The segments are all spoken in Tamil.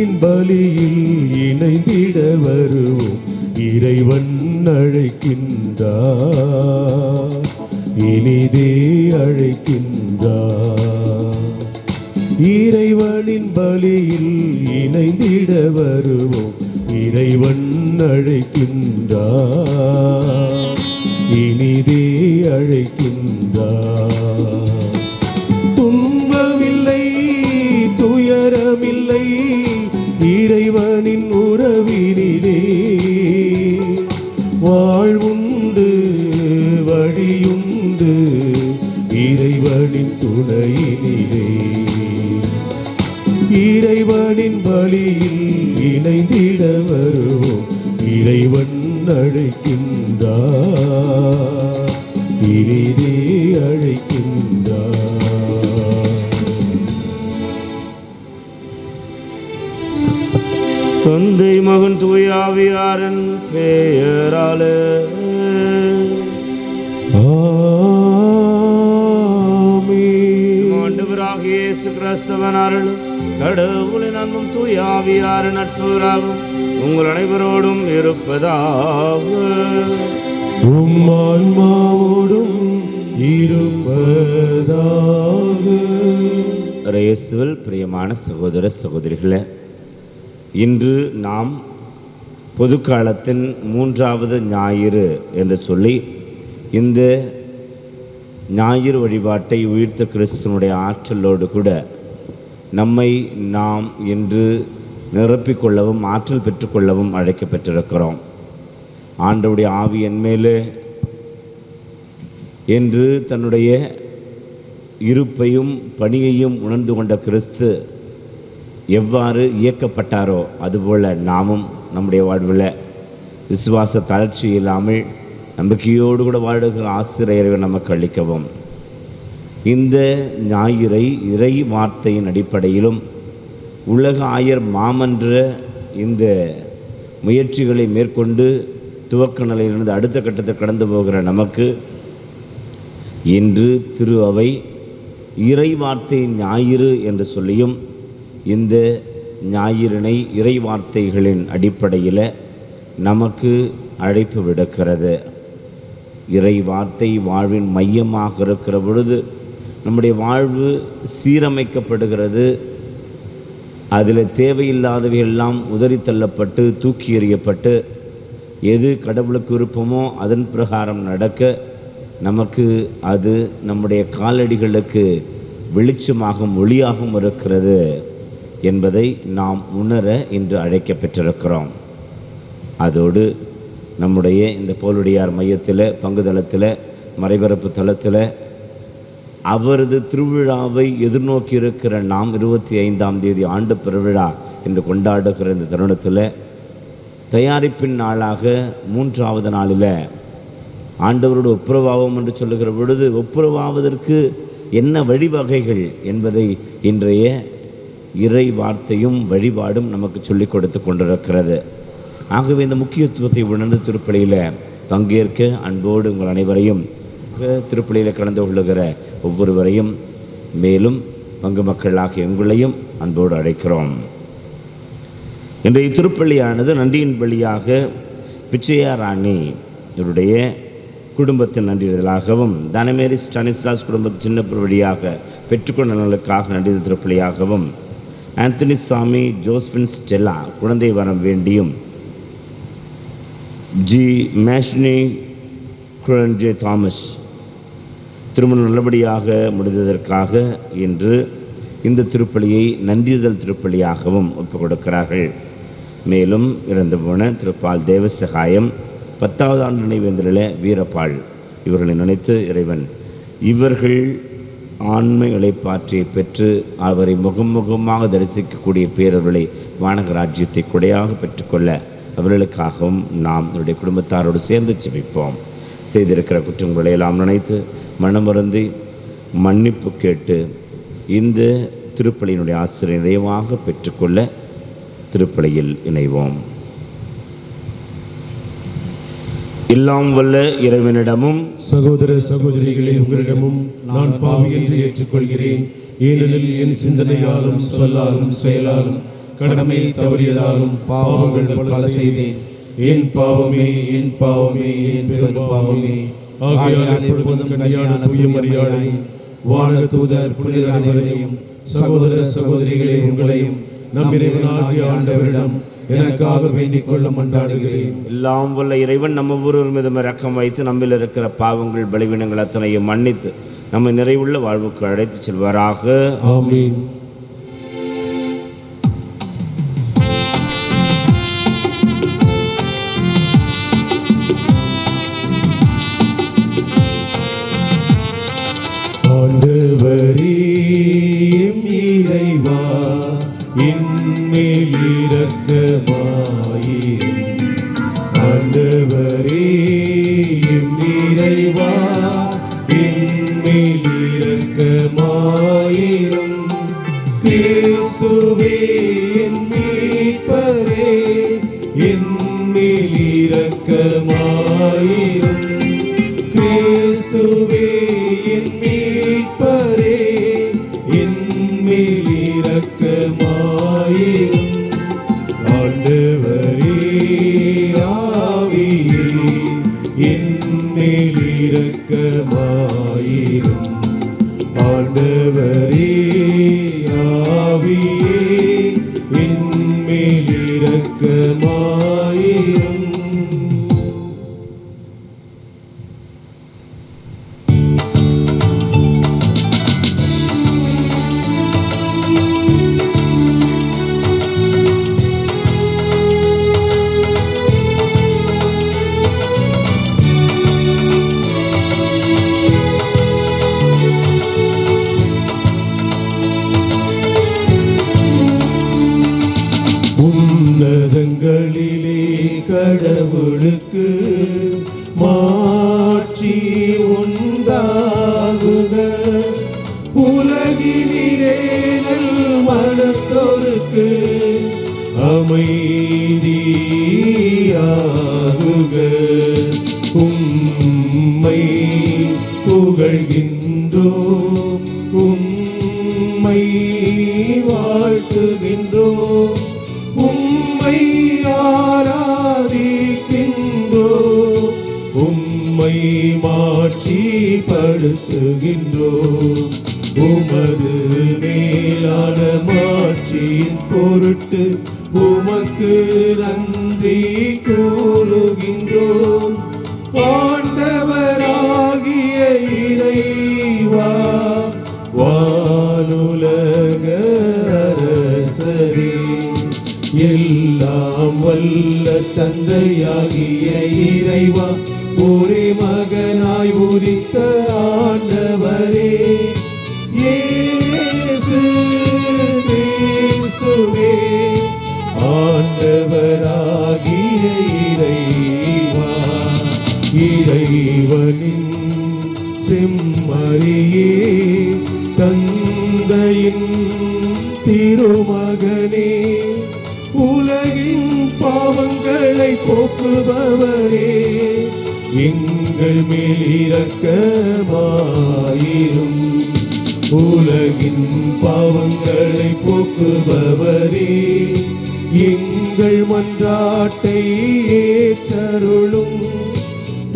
இறைவனின் பலியில் இணைந்திட வருவோம். இறைவன் அழைக்கின்றார், இனிதே அழைக்கின்றார். இறைவனின் பலியில் இணைந்திட வருவோம். இறைவன் அழைக்கின்றார், இனிதே அழைக்கின்றார். துன்பமில்லை, துயரமில்லை, இறைவனின் உறவினிலே வாழ்வுண்டு, வழியுண்டு, இறைவனின் துணையினிலே. இறைவனின் பலியில் இணைந்திட வருவோம். இறைவன் அழைக்கின்றார், இனிதே அழைக்கின்றார். தந்தை மகன் தூய ஆவியாரின் பெயராலே ஆமென். ஆண்டவராகிய இயேசு கிறிஸ்துவின் அருளும் கடவுளின் அன்பும் தூய ஆவியாரின் நட்புறவும் உங்கள் அனைவரோடும் இருப்பதாக. உம் ஆன்மாவோடும் இருப்பதாக. இயேசுவில் பிரியமான சகோதர சகோதரிகளே, இன்று நாம் பொதுக்காலத்தின் 3வது ஞாயிறு என்று சொல்லி இந்த ஞாயிறு வழிபாட்டை உயிர்த்த கிறிஸ்துவனுடைய ஆற்றலோடு கூட நம்மை நாம் இன்று நிரப்பிக்கொள்ளவும் ஆற்றல் பெற்றுக்கொள்ளவும் அழைக்கப்பட்டிருக்கிறோம். ஆண்டவருடைய ஆவி என்மேலே என்று தன்னுடைய இருப்பையும் பணியையும் உணர்ந்து கொண்ட கிறிஸ்து எவ்வாறு இயக்கப்பட்டாரோ அதுபோல் நாமும் நம்முடைய வாழ்வில் விசுவாச தளர்ச்சி இல்லாமல் நம்பிக்கையோடு கூட வாழுகிற ஆசிரியரை நமக்கு அளிக்கவும் இந்த ஞாயிறை இறை வார்த்தையின் அடிப்படையிலும் உலக ஆயர் மாமன்ற இந்த முயற்சிகளை மேற்கொண்டு துவக்க நிலையிலிருந்து அடுத்த கட்டத்தை கடந்து போகிற நமக்கு இன்று திரு அவை இறை வார்த்தை ஞாயிறு என்று சொல்லியும் இந்த ஞாயிறினை இறை வார்த்தைகளின் அடிப்படையில் நமக்கு அழைப்பு விடுக்கிறது. இறை வார்த்தை வாழ்வின் மையமாக இருக்கிற பொழுது நம்முடைய வாழ்வு சீரமைக்கப்படுகிறது. அதில் தேவையில்லாதவையெல்லாம் உதறி தள்ளப்பட்டு தூக்கி எறியப்பட்டு எது கடவுளுக்கு விருப்பமோ அதன் பிரகாரம் நடக்க நமக்கு அது நம்முடைய காலடிகளுக்கு வெளிச்சமாகவும் ஒளியாகவும் இருக்கிறது என்பதை நாம் உணர இன்று அழைக்கப்பட்டிருக்கிறோம். அதோடு நம்முடைய இந்த போலுடையார் மையத்தில் பங்குதளத்தில் மறைபரப்பு தளத்தில் அவரது திருவிழாவை எதிர்நோக்கி இருக்கிற நாம் 25ஆம் தேதி ஆண்டு பெருவிழா என்று கொண்டாடுகிற இந்த தருணத்தில் தயாரிப்பின் நாளாக 3வது நாளில் ஆண்டவரோட ஒப்புரவாகும் என்று சொல்லுகிற பொழுது ஒப்புரவாவதற்கு என்ன வழிவகைகள் என்பதை இன்றைய இறை வார்த்தையும் வழிபாடும் நமக்கு சொல்லிக் கொடுத்து கொண்டிருக்கிறது. ஆகவே இந்த முக்கியத்துவத்தை உணர்ந்து திருப்பலியில் பங்கேற்க அன்போடு உங்கள் அனைவரையும் திருப்பலியில் கலந்து கொள்ளுகிற ஒவ்வொருவரையும் மேலும் பங்கு மக்களாகிய உங்களையும் அன்போடு அழைக்கிறோம். இன்றைய திருப்பள்ளியானது நன்றியின் பலியாக பிச்சையா ராணி இவருடைய குடும்பத்தின் நன்றிதலாகவும் தனமேரி ஸ்டானிஸ்லாஸ் குடும்பத்தின் சின்ன வழியாக பெற்றுக்கொண்ட நலனுக்காக நன்றிதல் திருப்பலியாகவும் ஆந்தனி சாமி ஜோஸ்பின் ஸ்டெல்லா குழந்தை வரம் வேண்டியும் ஜி மேஷ்னி குழந்தை தாமஸ் திருமணம் நல்லபடியாக முடிந்ததற்காக இன்று இந்த திருப்பலியை நன்றிதல் திருப்பலியாகவும் ஒப்புக் கொடுக்கிறார்கள். மேலும் இறந்து போன திருப்பால் தேவசகாயம் 10வது ஆண்டு நினைவேந்தலில் வீரப்பாள் இவர்களை நினைத்து இறைவன் இவர்கள் ஆண்மை இளைப்பாற்றியை பெற்று அவரை முகமாக தரிசிக்கக்கூடிய பேரவர்களை வானக ராஜ்யத்தை கொடையாக பெற்றுக்கொள்ள அவர்களுக்காகவும் நாம் அவருடைய குடும்பத்தாரோடு சேர்ந்து ஜெபிப்போம். செய்திருக்கிற குற்றங்களை எல்லாம் நினைத்து மனமருந்தி மன்னிப்பு கேட்டு இந்த திருப்பலியினுடைய ஆசிரியர் நிறைவாக பெற்றுக்கொள்ள திருப்பலியில் இணைவோம். எல்லாம் வல்ல இறைவனிடமும் சகோதர சகோதரிகளே உங்களிடமும் நான் பாவி என்று ஏற்றுக்கொள்கிறேன். ஏனெனில் என் சிந்தனையாலும் சொல்லாலும் செயலாலும் கடமை தவறியதாலும் பாவங்கள் பல செய்தேன். என் பாவமே, என் பாவமே, என் பெரும் பாவமே. ஆகையால் எப்பொழுதும் கன்னியான தூய மரியாதையும் வானக தூதர் புனிதர் அனைவரையும் சகோதர சகோதரிகளே உங்களையும் நம் இறைவனாகிய ஆண்டவரிடம் எனக்காக வேண்டிக் கொள்ள மன்றாடுகிறேன். எல்லாம் வல்ல இறைவன் நம்ம ஒவ்வொருவர் மீதும் இரக்கம் வைத்து நம்மில் இருக்கிற பாவங்கள் பலவீனங்கள் அத்தனையும் மன்னித்து நம்மை நிறைவுள்ள வாழ்வுக்கு அழைத்து செல்வாராக. ஆமீன். ஆண்டவரே எம் இறைவா, என்மேல் இரக்கமாயிரும். ஆண்டவரே எம் இறைவா, என்மேல் இரக்கமாயிரும். கிறிஸ்துவே என் மீட்பரே, என்மேல் இரக்கமாயிரும். கிறிஸ்துவே என் மீட்பரே, என்மேல் இரக்கமாயிரும். ஆண்டவரே ஆவியே, என்மேல் இரக்கமாயிரும். ஆண்டவரே ஆவியே, என்மேல் இரக்கமாயிரும். உன்னதங்களிலே கடவுளுக்கு மாட்சி உண்டாகுக. உலகினிலே நல் மனத்தோருக்கு அமைதியாகுக. உம்மை புகழ்கின்றோம், உம்மை வாழ்த்துகின்றோம், உம்மை ஆராதிக்கின்றோம், உம்மை மாட்சிப்படுத்துகின்றோம். உமது மேலான மாட்சியின் பொருட்டு உமக்கு நன்றி கூறுகின்றோம். ஆண்டவராகிய இறைவா, வானுலக அரசரே, எல்லாம் வல்ல தந்தையாகிய இறைவா, ஒரே மகனாய் உதித்த ஆண்டவரே, இயேசு கிறிஸ்துவே, ஆண்டவராகிய இறைவா, இறைவனின் செம்மறியே, தந்தையின் திருமகனே, உலகின் பாவங்களை போக்குபவரே, எங்கள் மேல் இரக்கமாயிரும். உலகின் பாவங்களை போக்குபவரே, எங்கள் மன்றாட்டை ஏற்றருளும்.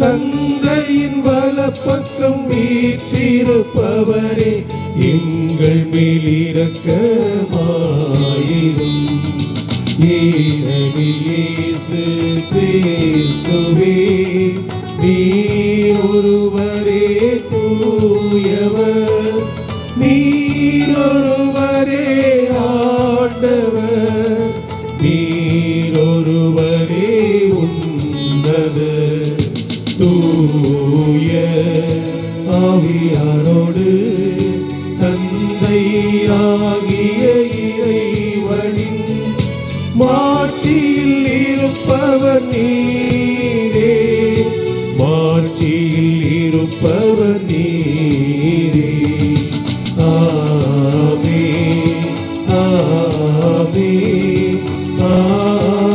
தந்தையின் வலப்பக்கம் வீற்றிருப்பவரே, எங்கள் மேல் இரக்கமாயிரும். இயேசு கிறிஸ்துவே, நீர் ஒருவரே தூயவர், நீர் ஒருவரே ஆண்டவர், நீர் ஒருவரே உன்னதர். தூய ஆவியாரோடு தந்தையாகிய இறைவனின் மாட்சியில் இருப்பவர் நீரே, மாட்சியில் இருப்பவர் நீரே. ஆமென், ஆமென், ஆமென்,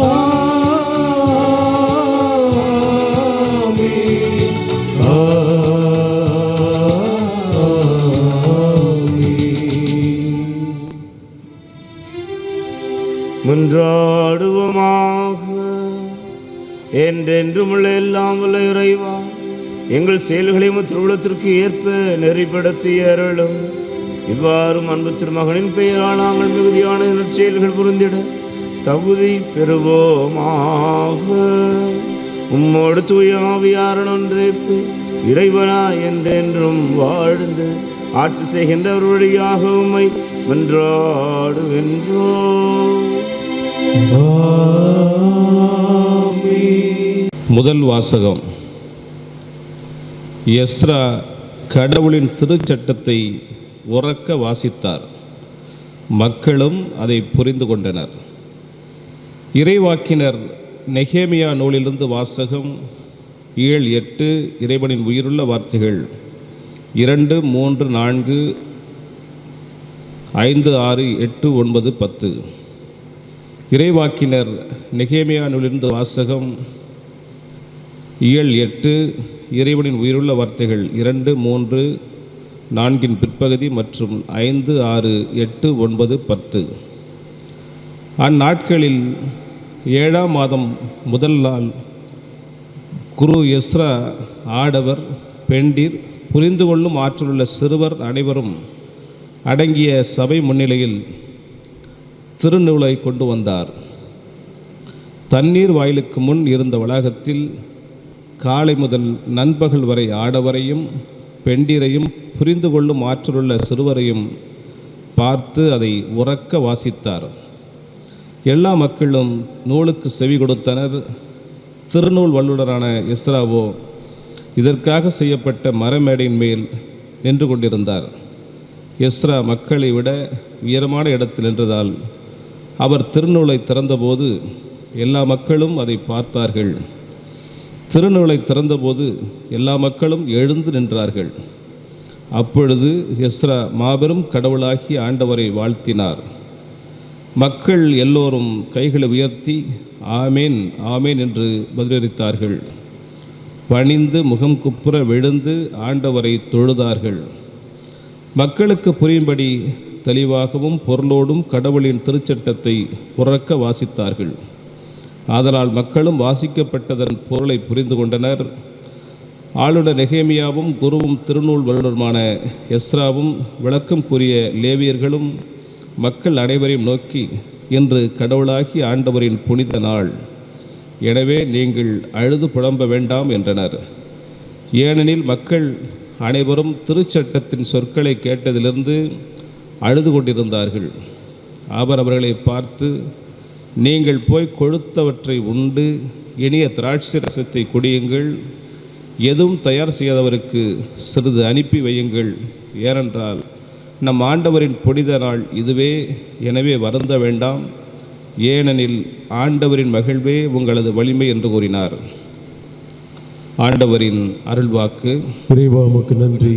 ஆமென், ஆமென். மன்றாடுவோமாக. என்றென்றும் உள்ள எல்லாம் உள்ள இறைவா, எங்கள் செயல்களை திருவுளத்திற்கு ஏற்ப நெறிப்படுத்தி அருளும். இவ்வாறு அன்பு திருமகனின் பெயரால் நாங்கள் மிகுதியான நற்செயல்கள் புரிந்திட தகுதி பெறுவோமாக. உம்மோடு தூய ஆவியாரின் ஒன்றிப்பு இறைவனா என்றென்றும் வாழ்ந்து ஆட்சி செய்கின்றவர் வழியாக உம்மை மன்றாடுகின்றோம். முதல் வாசகம். எஸ்ரா கடவுளின் திருச்சட்டத்தை உரக்க வாசித்தார். மக்களும் அதை புரிந்து கொண்டனர். இறைவாக்கினர் நெகேமியா நூலிலிருந்து வாசகம். 7-8 இறைவனின் உயிருள்ள வார்த்தைகள். 2, 3, 4, 5, 6, 8, 9, 10. இறைவாக்கினர் நெகேமியா நூலிலிருந்து வாசகம். 7-8 இறைவனின் உயிருள்ள வார்த்தைகள். 2, 3, 4 பிற்பகுதி மற்றும் 5, 6, 8, 9, 10. அந்நாட்களில் 7ஆம் மாதம் முதல் நாள் குரு எஸ்ரா ஆடவர், பெண்டிர், புரிந்து கொள்ளும் ஆற்றலுள்ள சிறுவர் அனைவரும் அடங்கிய சபை முன்னிலையில் திருநூலை கொண்டு வந்தார். தண்ணீர் வாயிலுக்கு முன் இருந்த வளாகத்தில் காலை முதல் நண்பகல் வரை ஆடவரையும் பெண்டிரையும் புரிந்து கொள்ளும் ஆற்றலுள்ள சிறுவரையும் பார்த்து அதை உரக்க வாசித்தார். எல்லா மக்களும் நூலுக்கு செவி கொடுத்தனர். திருநூல் வல்லுநரான எஸ்ராவோ இதற்காக செய்யப்பட்ட மரமேடையின் மேல் நின்று கொண்டிருந்தார். எஸ்ரா மக்களை விட உயரமான இடத்தில் நின்றதால் அவர் திருநூலை திறந்தபோது எல்லா மக்களும் அதை பார்த்தார்கள். திருநூலை திறந்தபோது எல்லா மக்களும் எழுந்து நின்றார்கள். அப்பொழுது எஸ்ரா மாபெரும் கடவுளாகிய ஆண்டவரை வாழ்த்தினார். மக்கள் எல்லோரும் கைகளை உயர்த்தி ஆமேன் ஆமேன் என்று பதிலளித்தார்கள். பணிந்து முகம் குப்புற விழுந்து ஆண்டவரை தொழுதார்கள். மக்களுக்கு புரியும்படி தெளிவாகவும் பொருளோடும் கடவுளின் திருச்சட்டத்தை உரக்க வாசித்தார்கள். ஆதலால் மக்களும் வாசிக்கப்பட்டதன் பொருளை புரிந்து கொண்டனர். ஆளுநர் நெகேமியாவும் குருவும் திருநூல் வல்லுநருமான எஸ்ராவும் விளக்கம் கூறிய லேவியர்களும் மக்கள் அனைவரையும் நோக்கி, இன்று கடவுளாகி ஆண்டவரின் புனித நாள், எனவே நீங்கள் அழுது புலம்ப வேண்டாம் என்றனர். ஏனெனில் மக்கள் அனைவரும் திருச்சட்டத்தின் சொற்களை கேட்டதிலிருந்து அழுது கொண்டிருந்தார்கள். அவர் அவர்களை பார்த்து, நீங்கள் போய் கொழுத்தவற்றை உண்டு இனிய திராட்சை ரசத்தை குடியுங்கள், எதுவும் தயார் செய்யாதவருக்கு சிறிது அனுப்பி வையுங்கள், ஏனென்றால் நம் ஆண்டவரின் புனித நாள் இதுவே, எனவே வருந்த வேண்டாம், ஏனெனில் ஆண்டவரின் மகிழ்வே உங்களது வலிமை என்று கூறினார். ஆண்டவரின் அருள்வாக்கு. இறைவா உமக்கு நன்றி.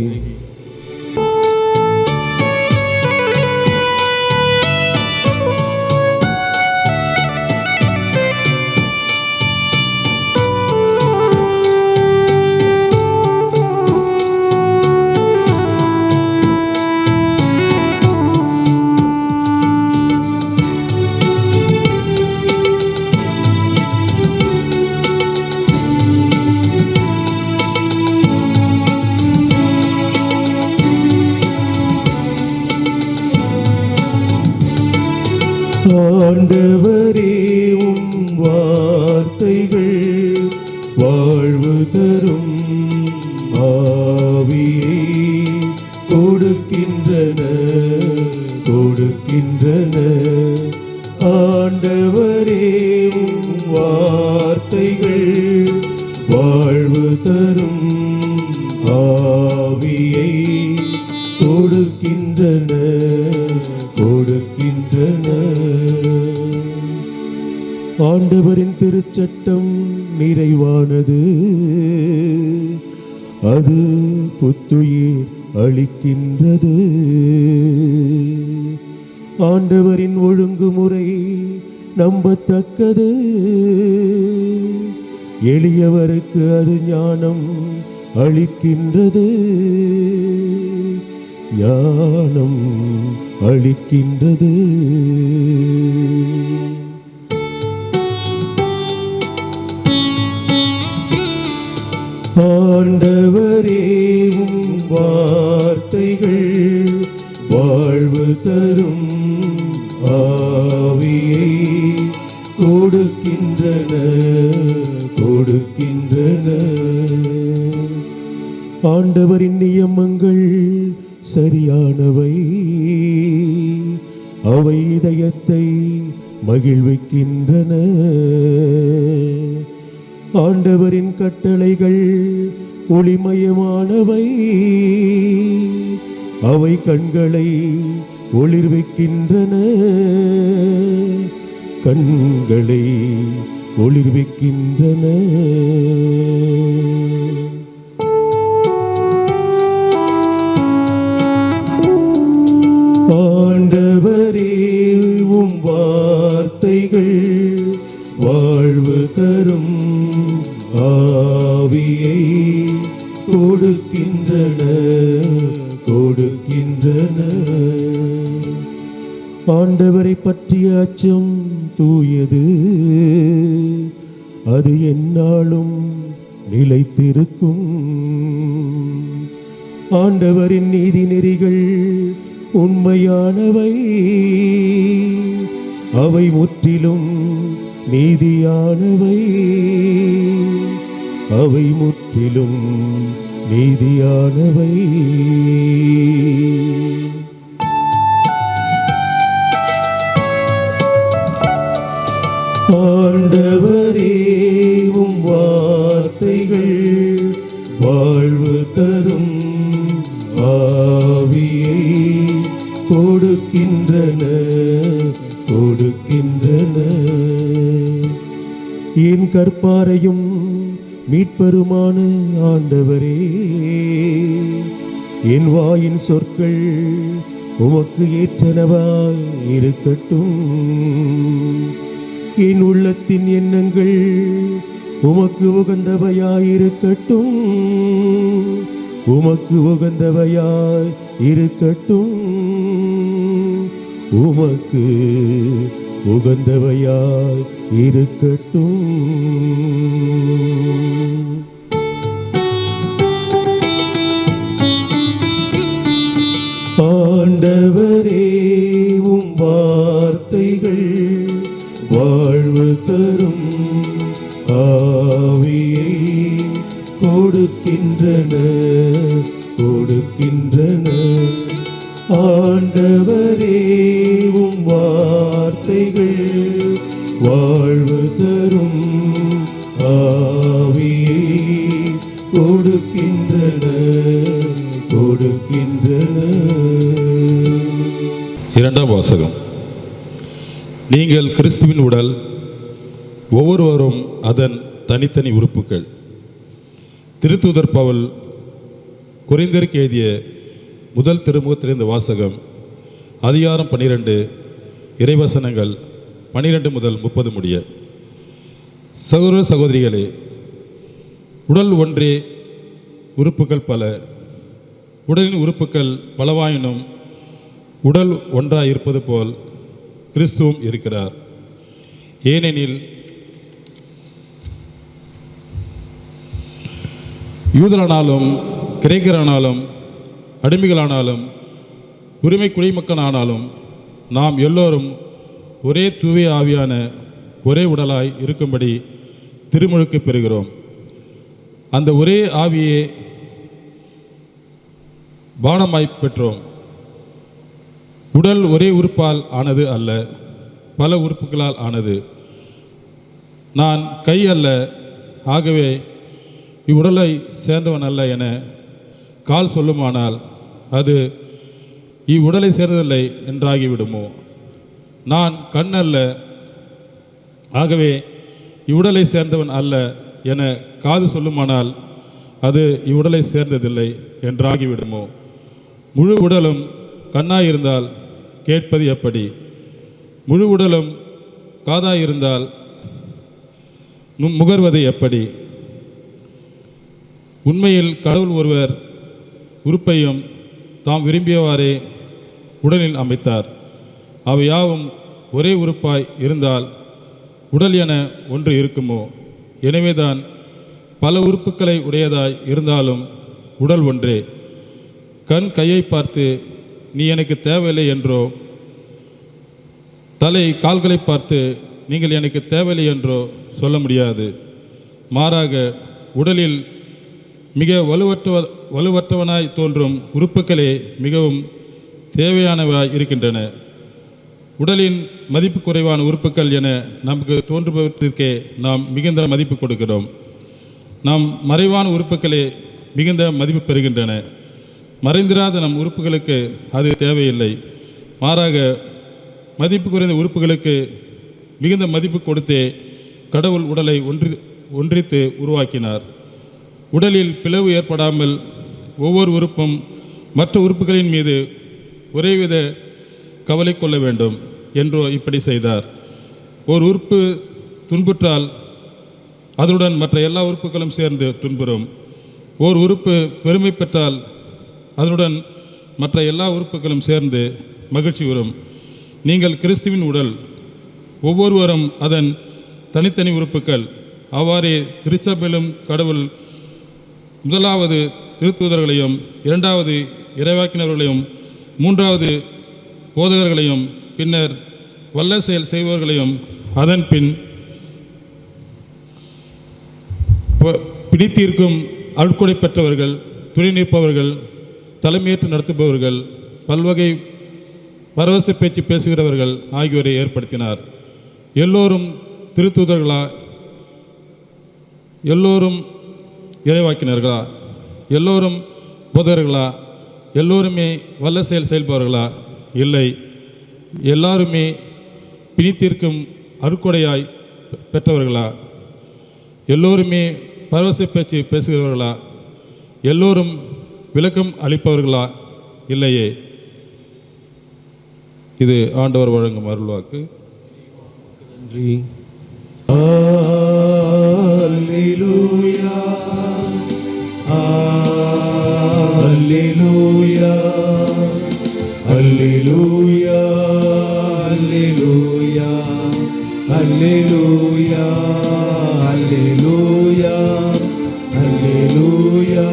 ஆண்டவரே உம் வார்த்தைகள் வாழ்வு தரும் ஆவியை கொடுக்கின்றன. ஆண்டவரே உம் வார்த்தைகள் வாழ்வு தரும் ஆவியை கொடுக்கின்றன. ஆண்டவரின் திருச்சட்டம் நிறைவானது, அது புத்துயிர் அளிக்கின்றது. ஆண்டவரின் ஒழுங்குமுறை நம்பத்தக்கது, எளியவருக்கு அது ஞானம் அளிக்கின்றது. ஞானம் அளிக்கின்றது. ஆண்டவரே உம் வார்த்தைகள் வாழ்வு தரும் ஆவியை கொடுக்கின்றன. ஆண்டவரின் நியமங்கள் சரியானவை, அவை இதயத்தை மகிழ்விக்கின்றன. ஆண்டவரின் கட்டளைகள் ஒளிமயமானவை, அவை கண்களை ஒளிர்விக்கின்றன. கண்களை ஒளிர்விக்கின்றன. ஆண்டவரே உம் வார்த்தைகள் வாழ்வு தரும் ஆவியை கொடுக்கின்றன. ஆண்டவரை பற்றிய அச்சம் தூயது, அது எந்நாளும் நிலைத்திருக்கும். ஆண்டவரின் நீதி நெறிகள் உண்மையானவை, அவை முற்றிலும் நீதியானவை. அவை முற்றிலும் நீதியானவை. ஆண்டவரே உம் வார்த்தைகள் வாழ்வு தரும் ஆவியை கொடுக்கின்றன. என் கற்பாரையும் மீட்பருமான ஆண்டவரே, என் வாயின் சொற்கள் உமக்கு ஏற்றனவாய் இருக்கட்டும். என் உள்ளத்தின் எண்ணங்கள் உமக்கு உகந்தவையாயிருக்கட்டும். உமக்கு உகந்தவையாய் இருக்கட்டும். உமக்கு உகந்தவையாய் இருக்கட்டும். ஆண்டவரே உம் வார்த்தைகள் வாழ்வு தரும் ஆவியை கொடுக்கின்றன. ஆண்டவரே உம் வார்த்தைகள் வாழ்வு தரும் ஆவியை கொடுக்கின்றன. இரண்டாம் வாசகம். நீங்கள் கிறிஸ்துவின் உடல், ஒவ்வொருவரும் அதன் தனித்தனி உறுப்புகள். திருத்தூதர் பவுல் கொரிந்தியருக்கு எழுதிய முதல் திருமுகத்திலிருந்து வாசகம். அதிகாரம் 12, இறைவசனங்கள் 12 முதல் 30 முடிய. சகோதர சகோதரிகளே, உடல் ஒன்றே, உறுப்புகள் பல. உடலின் உறுப்புகள் பலவாயினும் உடல் ஒன்றாய் இருப்பது போல் கிறிஸ்துவும் இருக்கிறார். ஏனெனில் யூதரானாலும் கிரேக்கரானாலும் அடிமைகளானாலும் உரிமை குடிமக்கனானாலும் நாம் எல்லோரும் ஒரே தூய ஆவியான ஒரே உடலாய் இருக்கும்படி திருமுழுக்கு பெறுகிறோம். அந்த ஒரே ஆவியே பானமாய் பெற்றோம். உடல் ஒரே உறுப்பால் ஆனது அல்ல, பல உறுப்புகளால் ஆனது. நான் கை அல்ல, ஆகவே இவ்வுடலை சேர்ந்தவன் அல்ல என கால் சொல்லுமானால் அது இவ்வுடலை சேர்ந்ததில்லை என்றாகிவிடுமோ? நான் கண் அல்ல, ஆகவே இவ்வுடலை சேர்ந்தவன் அல்ல என காது சொல்லுமானால் அது இவ்வுடலை சேர்ந்ததில்லை என்றாகிவிடுமோ? முழு உடலும் கண்ணாயிருந்தால் கேட்பது எப்படி? முழு உடலும் காதாயிருந்தால் முகர்வது எப்படி? உண்மையில் கடவுள் ஒருவர் உறுப்பையும் தாம் விரும்பியவாறே உடலில் அமைத்தார். அவை யாவும் ஒரே உறுப்பாய் இருந்தால் உடல் என ஒன்று இருக்குமோ? எனவேதான் பல உறுப்புக்களை உடையதாய் இருந்தாலும் உடல் ஒன்றே. கண் கையை பார்த்து நீ எனக்கு தேவையில்லை என்றோ, தலை கால்களை பார்த்து நீங்கள் எனக்கு தேவையில்லை என்றோ சொல்ல முடியாது. மாறாக உடலில் மிக வலுவற்றவனாய் தோன்றும் உறுப்புகளே மிகவும் தேவையானவாய் இருக்கின்றன. உடலின் மதிப்பு குறைவான உறுப்புகள் என நமக்கு தோன்றுபவற்றிற்கே நாம் மிகுந்த மதிப்பு கொடுக்கிறோம். நாம் மறைவான உறுப்புகளே மிகுந்த மதிப்பு பெறுகின்றன. மறைந்திராத நம் உறுப்புகளுக்கு அது தேவையில்லை. மாறாக மதிப்பு குறைந்த உறுப்புகளுக்கு மிகுந்த மதிப்பு கொடுத்தே கடவுள் உடலை ஒன்றித்து உருவாக்கினார். உடலில் பிளவு ஏற்படாமல் ஒவ்வொரு உறுப்பும் மற்ற உறுப்புகளின் மீது ஒரேவித கவலை கொள்ள வேண்டும் என்றோ இப்படி செய்தார். ஒரு உறுப்பு துன்புற்றால் அதனுடன் மற்ற எல்லா உறுப்புகளும் சேர்ந்து துன்புறும். ஓர் உறுப்பு பெருமை பெற்றால் அதனுடன் மற்ற எல்லா உறுப்புகளும் சேர்ந்து மகிழ்ச்சி வரும். நீங்கள் கிறிஸ்துவின் உடல், ஒவ்வொருவரும் அதன் தனித்தனி உறுப்புகள். அவ்வாறே திருச்சபையிலும் கடவுள் முதலாவது திருத்தூதர்களையும், இரண்டாவது இறைவாக்கினர்களையும், மூன்றாவது போதகர்களையும், பின்னர் வல்ல செயல் செய்பவர்களையும், அதன் பின் பிடித்தீர்க்கும் அருட்கொடை பெற்றவர்கள், துணை நிற்பவர்கள், தலைமையேற்று நடத்துபவர்கள், பல்வகை பரவச பேச்சு பேசுகிறவர்கள் ஆகியோரை ஏற்படுத்தினார். எல்லோரும் திருத்தூதர்களா? எல்லோரும் இறைவாக்கினர்களா? எல்லோரும் போதகர்களா? எல்லோருமே வல்ல செயல் செயல்பவர்களா? இல்லை. எல்லாருமே பிணித்தீர்க்கும் அருட்கொடையாய் பெற்றவர்களா? எல்லோருமே பரவச பேச்சு பேசுகிறவர்களா? எல்லோரும் விளக்கம் அளிப்பவர்களா? இல்லையே. இது ஆண்டவர் வழங்கும் அருள்வாக்கு. நன்றி. அல்லேலூயா, அல்லேலூயா, அல்லேலூயா, அல்லேலூயா, அல்லேலூயா, அல்லேலூயா, அல்லேலூயா,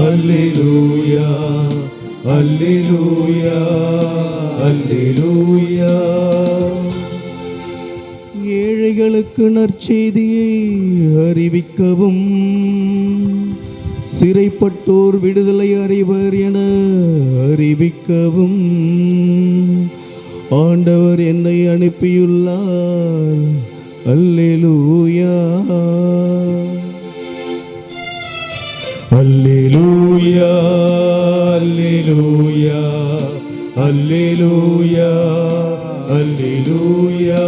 அல்லேலூயா, அல்லேலூயா, அல்லேலூயா. ஏழைகளுக்கு நற்செய்தியை அறிவிக்கவும், சிறைப்பட்டோர் விடுதலை அடைவர் என அறிவிக்கவும் ஆண்டவர் என்னை அனுப்பியுள்ளார். அல்லேலூயா, அல்லேலூயா, அல்லேலூயா, அல்லேலூயா, அல்லேலூயா.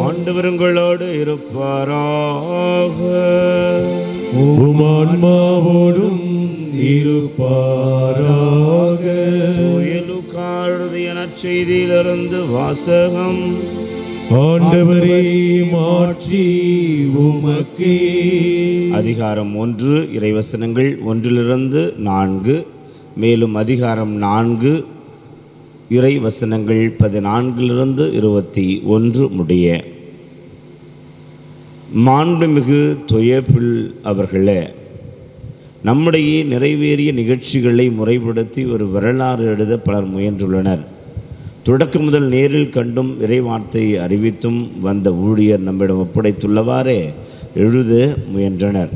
ஆண்டவர் உங்களோடு இருப்பாராக. உம் ஆன்மாவோடும் இருப்பாராக. செய்தியிலிருந்து வாசகம். ஆண்டவரே, மாட்சி உமக்கே. அதிகாரம் 1, இறைவசனங்கள் 1 - 4, மேலும் அதிகாரம் 4 இறைவசனங்கள் 14 - 21 முடிய. மாண்புமிகு தொயபில் அவர்களே, நம்முடைய நிறைவேறிய நிகழ்ச்சிகளை முறைப்படுத்தி ஒரு வரலாறு எழுத பலர் முயன்றுள்ளனர். தொடக்கம் முதல் நேரில் கண்டும் இறைவார்த்தையை அறிவித்தும் வந்த ஊழியர் நம்மிடம் ஒப்படைத்துள்ளவாறே எழுத முயன்றனர்.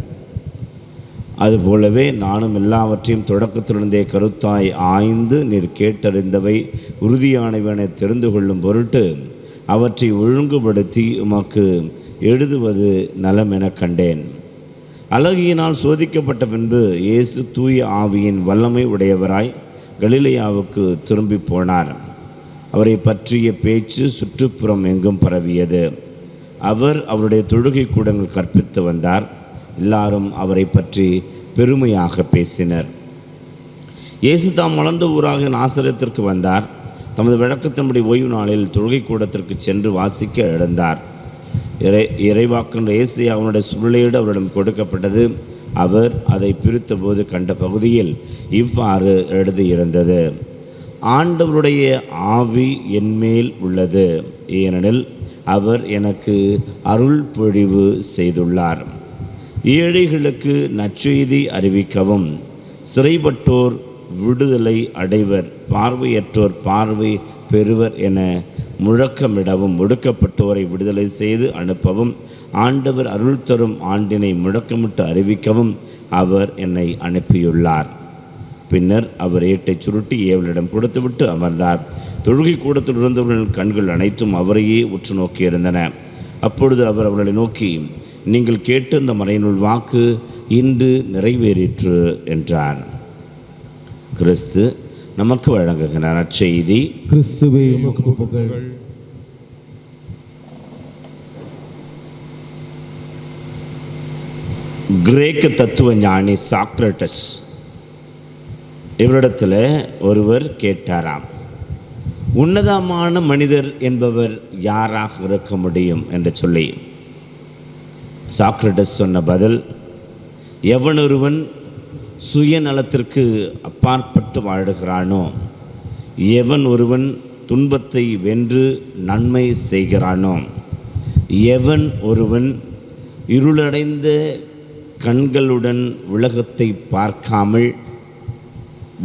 அதுபோலவே நானும் எல்லாவற்றையும் தொடக்கத்திலிருந்தே கருத்தாய் ஆய்ந்து நீர் கேட்டறிந்தவை உறுதியானவென தெரிந்து கொள்ளும் பொருட்டு அவற்றை ஒழுங்குபடுத்தி உமக்கு எழுதுவது நலம் என கண்டேன். அழகியினால் சோதிக்கப்பட்ட பின்பு இயேசு தூய ஆவியின் வல்லமை உடையவராய் கலிலேயாவுக்கு திரும்பி போனார். அவரை பற்றிய பேச்சு சுற்றுப்புறம் எங்கும் பரவியது. அவர் அவருடைய தொழுகை கூடங்கள் கற்பித்து வந்தார். எல்லாரும் அவரை பற்றி பெருமையாக பேசினர். இயேசு தாம் வளர்ந்த ஊராக நாசரேத்திற்கு வந்தார். தமது வழக்கத்தின்படி ஓய்வு நாளில் தொழுகை கூடத்திற்கு சென்று வாசிக்க எழுந்தார். இறைவாக்கினர் ஏசாயா அவனுடைய சுருளேடு அவரிடம் கொடுக்கப்பட்டது. அவர் அதை பிரித்தபோது கண்ட பகுதியில் இவ்வாறு எழுதியிருந்தது: ஆண்டவருடைய ஆவி என்மேல் உள்ளது, ஏனெனில் அவர் எனக்கு அருள் பொழிவு செய்துள்ளார். ஏழைகளுக்கு நற்செய்தி அறிவிக்கவும், சிறைப்பட்டோர் விடுதலை அடைவர், பார்வையற்றோர் பார்வை பெறுவர் என முழக்கமிடவும், ஒடுக்கப்பட்டோரை விடுதலை செய்து அனுப்பவும், ஆண்டவர் அருள் தரும் ஆண்டினை முழக்கமிட்டு அறிவிக்கவும் அவர் என்னை அனுப்பியுள்ளார். பின்னர் அவர் ஏட்டை சுருட்டி ஏவலிடம் கொடுத்துவிட்டு அமர்ந்தார். தொழுகை கூடத்தில் இருந்தவர்களின் கண்கள் அனைத்தும் அவரையே உற்று நோக்கியிருந்தன. அப்பொழுது அவர் அவர்களை நோக்கி, நீங்கள் கேட்ட இந்த மறைநூல் வாக்கு இன்று நிறைவேறிற்று என்றார். கிறிஸ்து நமக்கு வழங்குகிற நற்செய்தி. கிறிஸ்துவே உமக்கு புகழ். கிரேக்க தத்துவ ஞானி சாக்ரட்டஸ் இவரிடத்தில் ஒருவர் கேட்டாராம், உன்னதமான மனிதர் என்பவர் யாராக இருக்க முடியும் என்று சொல்லி. சாக்ரட்டஸ் சொன்ன பதில், எவனொருவன் சுயநலத்திற்கு அப்பாற்பட்டு வாழுகிறானோ, எவன் ஒருவன் துன்பத்தை வென்று நன்மை செய்கிறானோ, எவன் ஒருவன் இருளடைந்த கண்களுடன் உலகத்தை பார்க்காமல்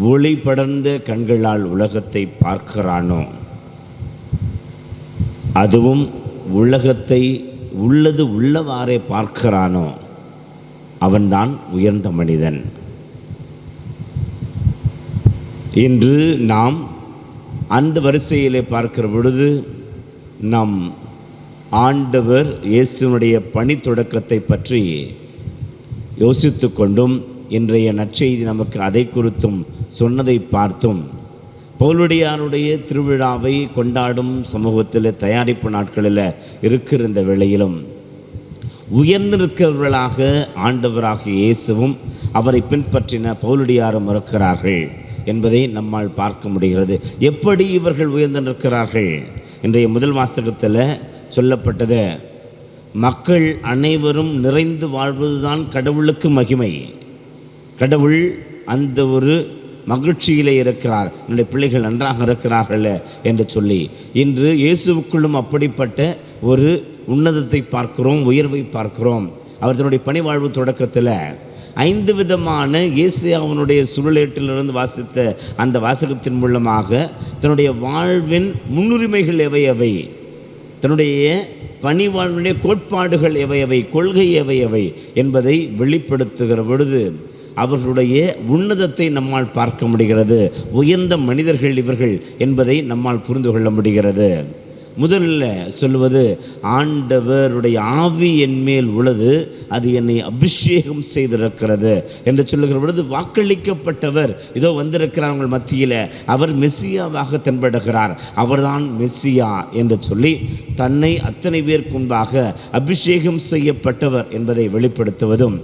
ஒளி படர்ந்த கண்களால் உலகத்தை பார்க்கிறானோ, அதுவும் உலகத்தை உள்ளது உள்ளவாறே பார்க்கிறானோ, அவன்தான் உயர்ந்த மனிதன். இன்று நாம் அந்த வரிசையிலே பார்க்கிற பொழுது நம் ஆண்டவர் இயேசுனுடைய பணி தொடக்கத்தை பற்றி யோசித்து கொண்டும் இன்றைய நற்செய்தி நமக்கு அதை குறித்தும் சொன்னதை பார்த்தும் பவுலடியாருடைய திருவிழாவை கொண்டாடும் சமூகத்தில் தயாரிப்பு நாட்களில் இருக்கிற இந்த வேளையிலும் உயர்ந்திருக்கிறவர்களாக ஆண்டவராக இயேசுவும் அவரை பின்பற்றின பவுலடியாரும் இருக்கிறார்கள் என்பதை நம்மால் பார்க்க முடிகிறது. எப்படி இவர்கள் உயர்ந்து நிற்கிறார்கள்? இன்றைய முதல் வாசகத்தில் சொல்லப்பட்டது, மக்கள் அனைவரும் நிறைந்து வாழ்வதுதான் கடவுளுக்கு மகிமை. கடவுள் அந்த ஒரு மகிழ்ச்சியிலே இருக்கிறார், என்னுடைய பிள்ளைகள் நன்றாக இருக்கிறார்கள் என்று சொல்லி இன்று இயேசுவுக்குள்ளும் அப்படிப்பட்ட ஒரு உன்னதத்தை பார்க்கிறோம், உயர்வை பார்க்கிறோம். அவர் தன்னுடைய பணிவாழ்வு தொடக்கத்தில் 5 விதமான இயேசுவினுடைய சுருளேட்டிலிருந்து வாசித்த அந்த வாசகத்தின் மூலமாக தன்னுடைய வாழ்வின் முன்னுரிமைகள் எவை எவை, தன்னுடைய பணிவாழ்வினுடைய கோட்பாடுகள் எவை எவை, கொள்கை எவை எவை என்பதை வெளிப்படுத்துகிற பொழுது அவர்களுடைய உன்னதத்தை நம்மால் பார்க்க முடிகிறது. உயர்ந்த மனிதர்கள் இவர்கள் என்பதை நம்மால் புரிந்து கொள்ள முடிகிறது. முதல்ல சொல்லுவது, ஆண்டவருடைய ஆவி என் மேல் உள்ளது, அது என்னை அபிஷேகம் செய்திருக்கிறது என்று சொல்லுகிற பொழுது வாக்களிக்கப்பட்டவர் இதோ வந்திருக்கிறார் உங்கள் மத்தியில், அவர் மெஸ்ஸியாவாக தென்படுகிறார், அவர்தான் மெஸ்ஸியா என்று சொல்லி தன்னை அத்தனை பேருக்கு முன்பாக அபிஷேகம் செய்யப்பட்டவர் என்பதை வெளிப்படுத்துவதும்.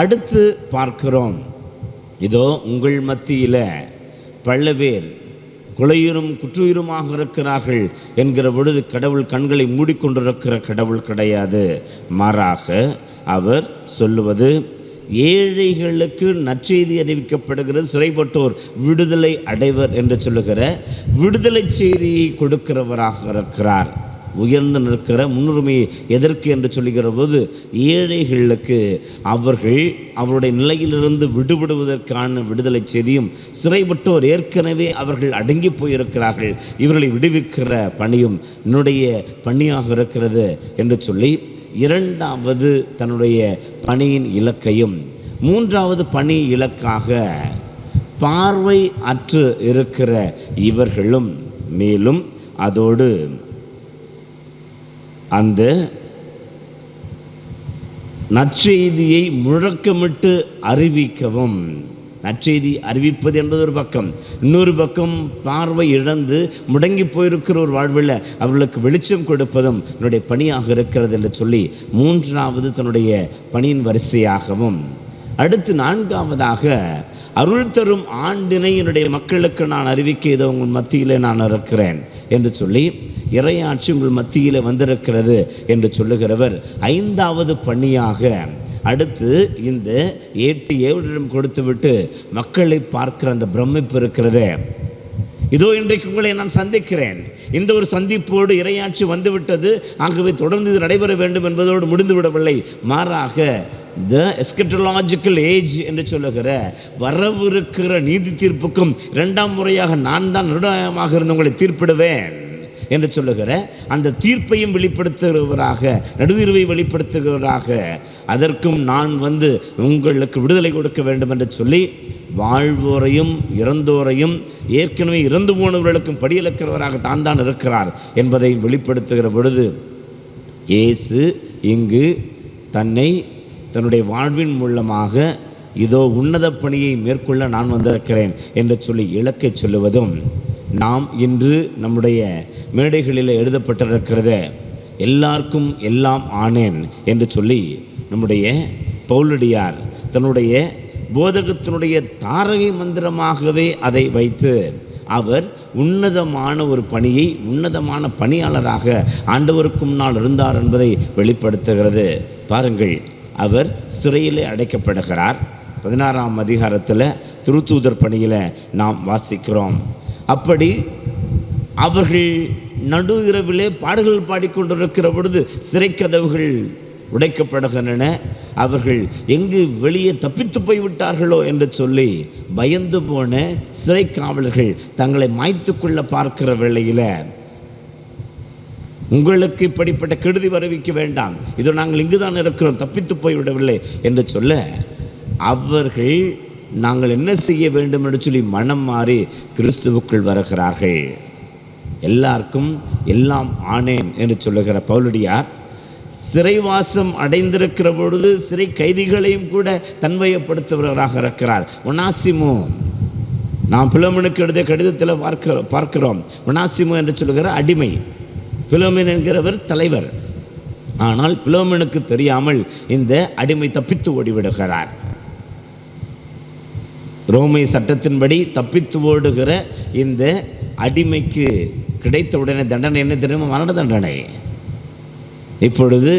அடுத்து பார்க்கிறோம், இதோ உங்கள் மத்தியில் பல பேர் கொலையுறும் குற்றுயிருமாக இருக்கிறார்கள் என்கிற பொழுது கடவுள் கண்களை மூடிக்கொண்டிருக்கிற கடவுள் கிடையாது. மாறாக அவர் சொல்லுவது, ஏழைகளுக்கு நற்செய்தி அறிவிக்கப்படுகிற, சிறைப்பட்டோர் விடுதலை அடைவர் என்று சொல்லுகிற விடுதலை செய்தியை கொடுக்கிறவராக இருக்கிறார். உயர்ந்து நிற்கிற முன்னுரிமையை எதற்கு என்று சொல்லுகிற போது, ஏழைகளுக்கு அவர்கள் அவருடைய நிலையிலிருந்து விடுபடுவதற்கான விடுதலை செய்தியும், சிறைப்பட்டோர் ஏற்கனவே அவர்கள் அடங்கி போயிருக்கிறார்கள், இவர்களை விடுவிக்கிற பணியும் என்னுடைய பணியாக இருக்கிறது என்று சொல்லி இரண்டாவது தன்னுடைய பணியின் இலக்கையும், மூன்றாவது பணி இலக்காக பார்வை அற்று இருக்கிற இவர்களும், மேலும் அதோடு அந்த நற்செய்தியை முழக்கமிட்டு அறிவிக்கவும். நற்செய்தி அறிவிப்பது என்பது ஒரு பக்கம், இன்னொரு பக்கம் பார்வை இழந்து முடங்கி போயிருக்கிற ஒரு வாழ்வில் அவர்களுக்கு வெளிச்சம் கொடுப்பதும் என்னுடைய பணியாக இருக்கிறது என்று சொல்லி மூன்றாவது தன்னுடைய பணியின் வரிசையாகவும், அடுத்து நான்காவதாக அருள் தரும் ஆண்டினை என்னுடைய மக்களுக்கு நான் அறிவிக்க இதோ உங்கள் மத்தியில் நான் இருக்கிறேன் என்று சொல்லி இறையாட்சி உங்கள் மத்தியில் வந்திருக்கிறது என்று சொல்லுகிறவர் ஐந்தாவது பணியாக அடுத்து இந்த 8 ஏவலிடம் கொடுத்துவிட்டு மக்களை பார்க்கிற அந்த பிரமிப்பு இருக்கிறது. இதோ இன்றைக்கு உங்களை நான் சந்திக்கிறேன், இந்த ஒரு சந்திப்போடு இறையாட்சி வந்துவிட்டது, ஆகவே தொடர்ந்து இது நடைபெற வேண்டும் என்பதோடு முடிந்துவிடவில்லை. மாறாக த எஸ்கட்டலாஜிக்கல் ஏஜ் என்று சொல்லுகிற வரவிருக்கிற நீதி தீர்ப்புக்கும் இரண்டாம் முறையாக நான் தான் நடுநாயகமாக இருந்து உங்களை தீர்ப்பிடுவேன் என்று சொல்லுகிற அந்த தீர்ப்பையும் வெளிப்படுத்துகிறவராக, நடுதீர்வை வெளிப்படுத்துகிறவராக, அதற்கும் நான் வந்து உங்களுக்கு விடுதலை கொடுக்க வேண்டும் என்று சொல்லி வாழ்வோரையும் இறந்தோரையும் ஏற்கனவே இறந்து போனவர்களுக்கும் படியிழக்கிறவராக தான் இருக்கிறார் என்பதை வெளிப்படுத்துகிற பொழுது இயேசு இங்கு தன்னுடைய வாழ்வின் மூலமாக இதோ உன்னத பணியை மேற்கொள்ள நான் வந்திருக்கிறேன் என்று சொல்லி இலக்கை சொல்லுவதும், நாம் இன்று நம்முடைய மேடைகளில் எழுதப்பட்டிருக்கிறத எல்லாருக்கும் எல்லாம் ஆனேன் என்று சொல்லி நம்முடைய பவுலடியார் தன்னுடைய போதகத்தினுடைய தாரகை மந்திரமாகவே அதை வைத்து அவர் உன்னதமான ஒரு பணியை, உன்னதமான பணியாளராக ஆண்டவருக்கு முன்னால் இருந்தார் என்பதை வெளிப்படுத்துகிறது. பாருங்கள், அவர் சிறையிலே அடைக்கப்படுகிறார். 16ஆம் அதிகாரத்தில் திருத்தூதர் பணியில் நாம் வாசிக்கிறோம். அப்படி அவர்கள் நடு இரவிலே பாடல்கள் பாடிக்கொண்டிருக்கிற பொழுது சிறை கதவுகள் உடைக்கப்படுகின்றன. அவர்கள் எங்கு வெளியே தப்பித்து போய்விட்டார்களோ என்று சொல்லி பயந்து போன சிறை காவலர்கள் தங்களை மாய்த்து கொள்ள பார்க்கிற வேளையில், உங்களுக்கு இப்படிப்பட்ட கெடுதி வருவிக்க வேண்டாம், இதோ நாங்கள் இங்குதான் இருக்கிறோம், தப்பித்து போய்விடவில்லை என்று சொல்ல, அவர்கள் நாங்கள் என்ன செய்ய வேண்டும் என்று சொல்லி மனம் மாறி கிறிஸ்துவுக்குள் வருகிறார்கள். எல்லாருக்கும் எல்லாம் ஆனேன் என்று சொல்லுகிற பவுலடியார் சிறைவாசம் அடைந்திருக்கிற பொழுது சிறை கைதிகளையும் கூட தன்வயப்படுத்துபவராக இருக்கிறார். ஒனாசிமோ, நாம் பிலோமனுக்கு எழுதிய கடிதத்தில் பார்க்கிறோம். ஒனாசிமோ என்று சொல்லுகிற அடிமை, பிலோமின் என்கிறவர் தலைவர். ஆனால் பிலோமனுக்கு தெரியாமல் இந்த அடிமை தப்பித்து ஓடிவிடுகிறார். ரோமை சட்டத்தின்படி தப்பித்து ஓடுகிற இந்த அடிமைக்கு கிடைத்த உடனே தண்டனை என்ன தெரியுமா? மரண தண்டனை. இப்பொழுது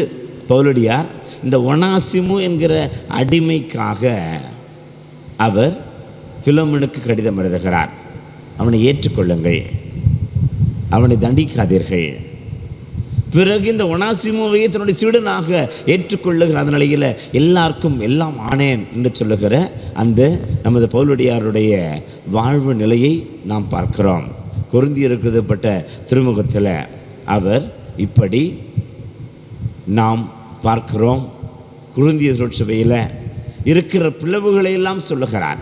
பவுலடியார் இந்த ஒனாசிமு என்கிற அடிமைக்காக அவர் பிலோமனுக்கு கடிதம் எழுதுகிறார். அவனை ஏற்றுக்கொள்ளுங்கள், அவனை தண்டிக்காதீர்கள். பிறகு இந்த ஒனாசிமுவை தன்னுடைய சீடனாக ஏற்றுக்கொள்ளுகிற அந்த நிலையில் எல்லாருக்கும் எல்லாம் ஆனேன் என்று சொல்லுகிற அந்த நமது பவுலடியாருடைய வாழ்வு நிலையை நாம் பார்க்கிறோம். கொரிந்தியருக்கு எழுதப்பட்ட திருமுகத்தில் அவர் இப்படி நாம் பார்க்கிறோம். கொரிந்திய திருச்சபையில் இருக்கிற பிளவுகளை எல்லாம் சொல்லுகிறார்.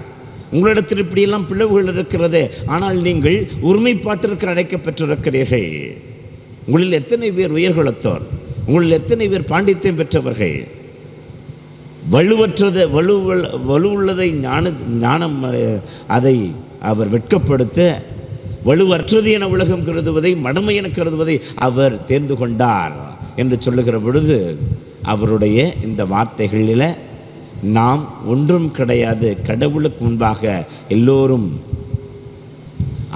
உங்களிடத்தில் இப்படியெல்லாம் பிளவுகள் இருக்கிறது, ஆனால் நீங்கள் ஒருமைப்பாட்டிற்கு அழைக்கப்பட்டிருக்கிறீர்கள். உங்களில் எத்தனை பேர் உயர்குலத்தோர், உங்களில் எத்தனை பேர் பாண்டித்யம் பெற்றவர்கள், வலுவுள்ளதை ஞானம் அதை அவர் வெட்கப்படுத்த வலுவற்றது என உலகம் கருதுவதை மடமை என கருதுவதை அவர் தேர்ந்து கொண்டார் என்று சொல்லுகிற பொழுது அவருடைய இந்த வார்த்தைகளில் நாம் ஒன்றும் கிடையாது, கடவுளுக்கு முன்பாக எல்லோரும்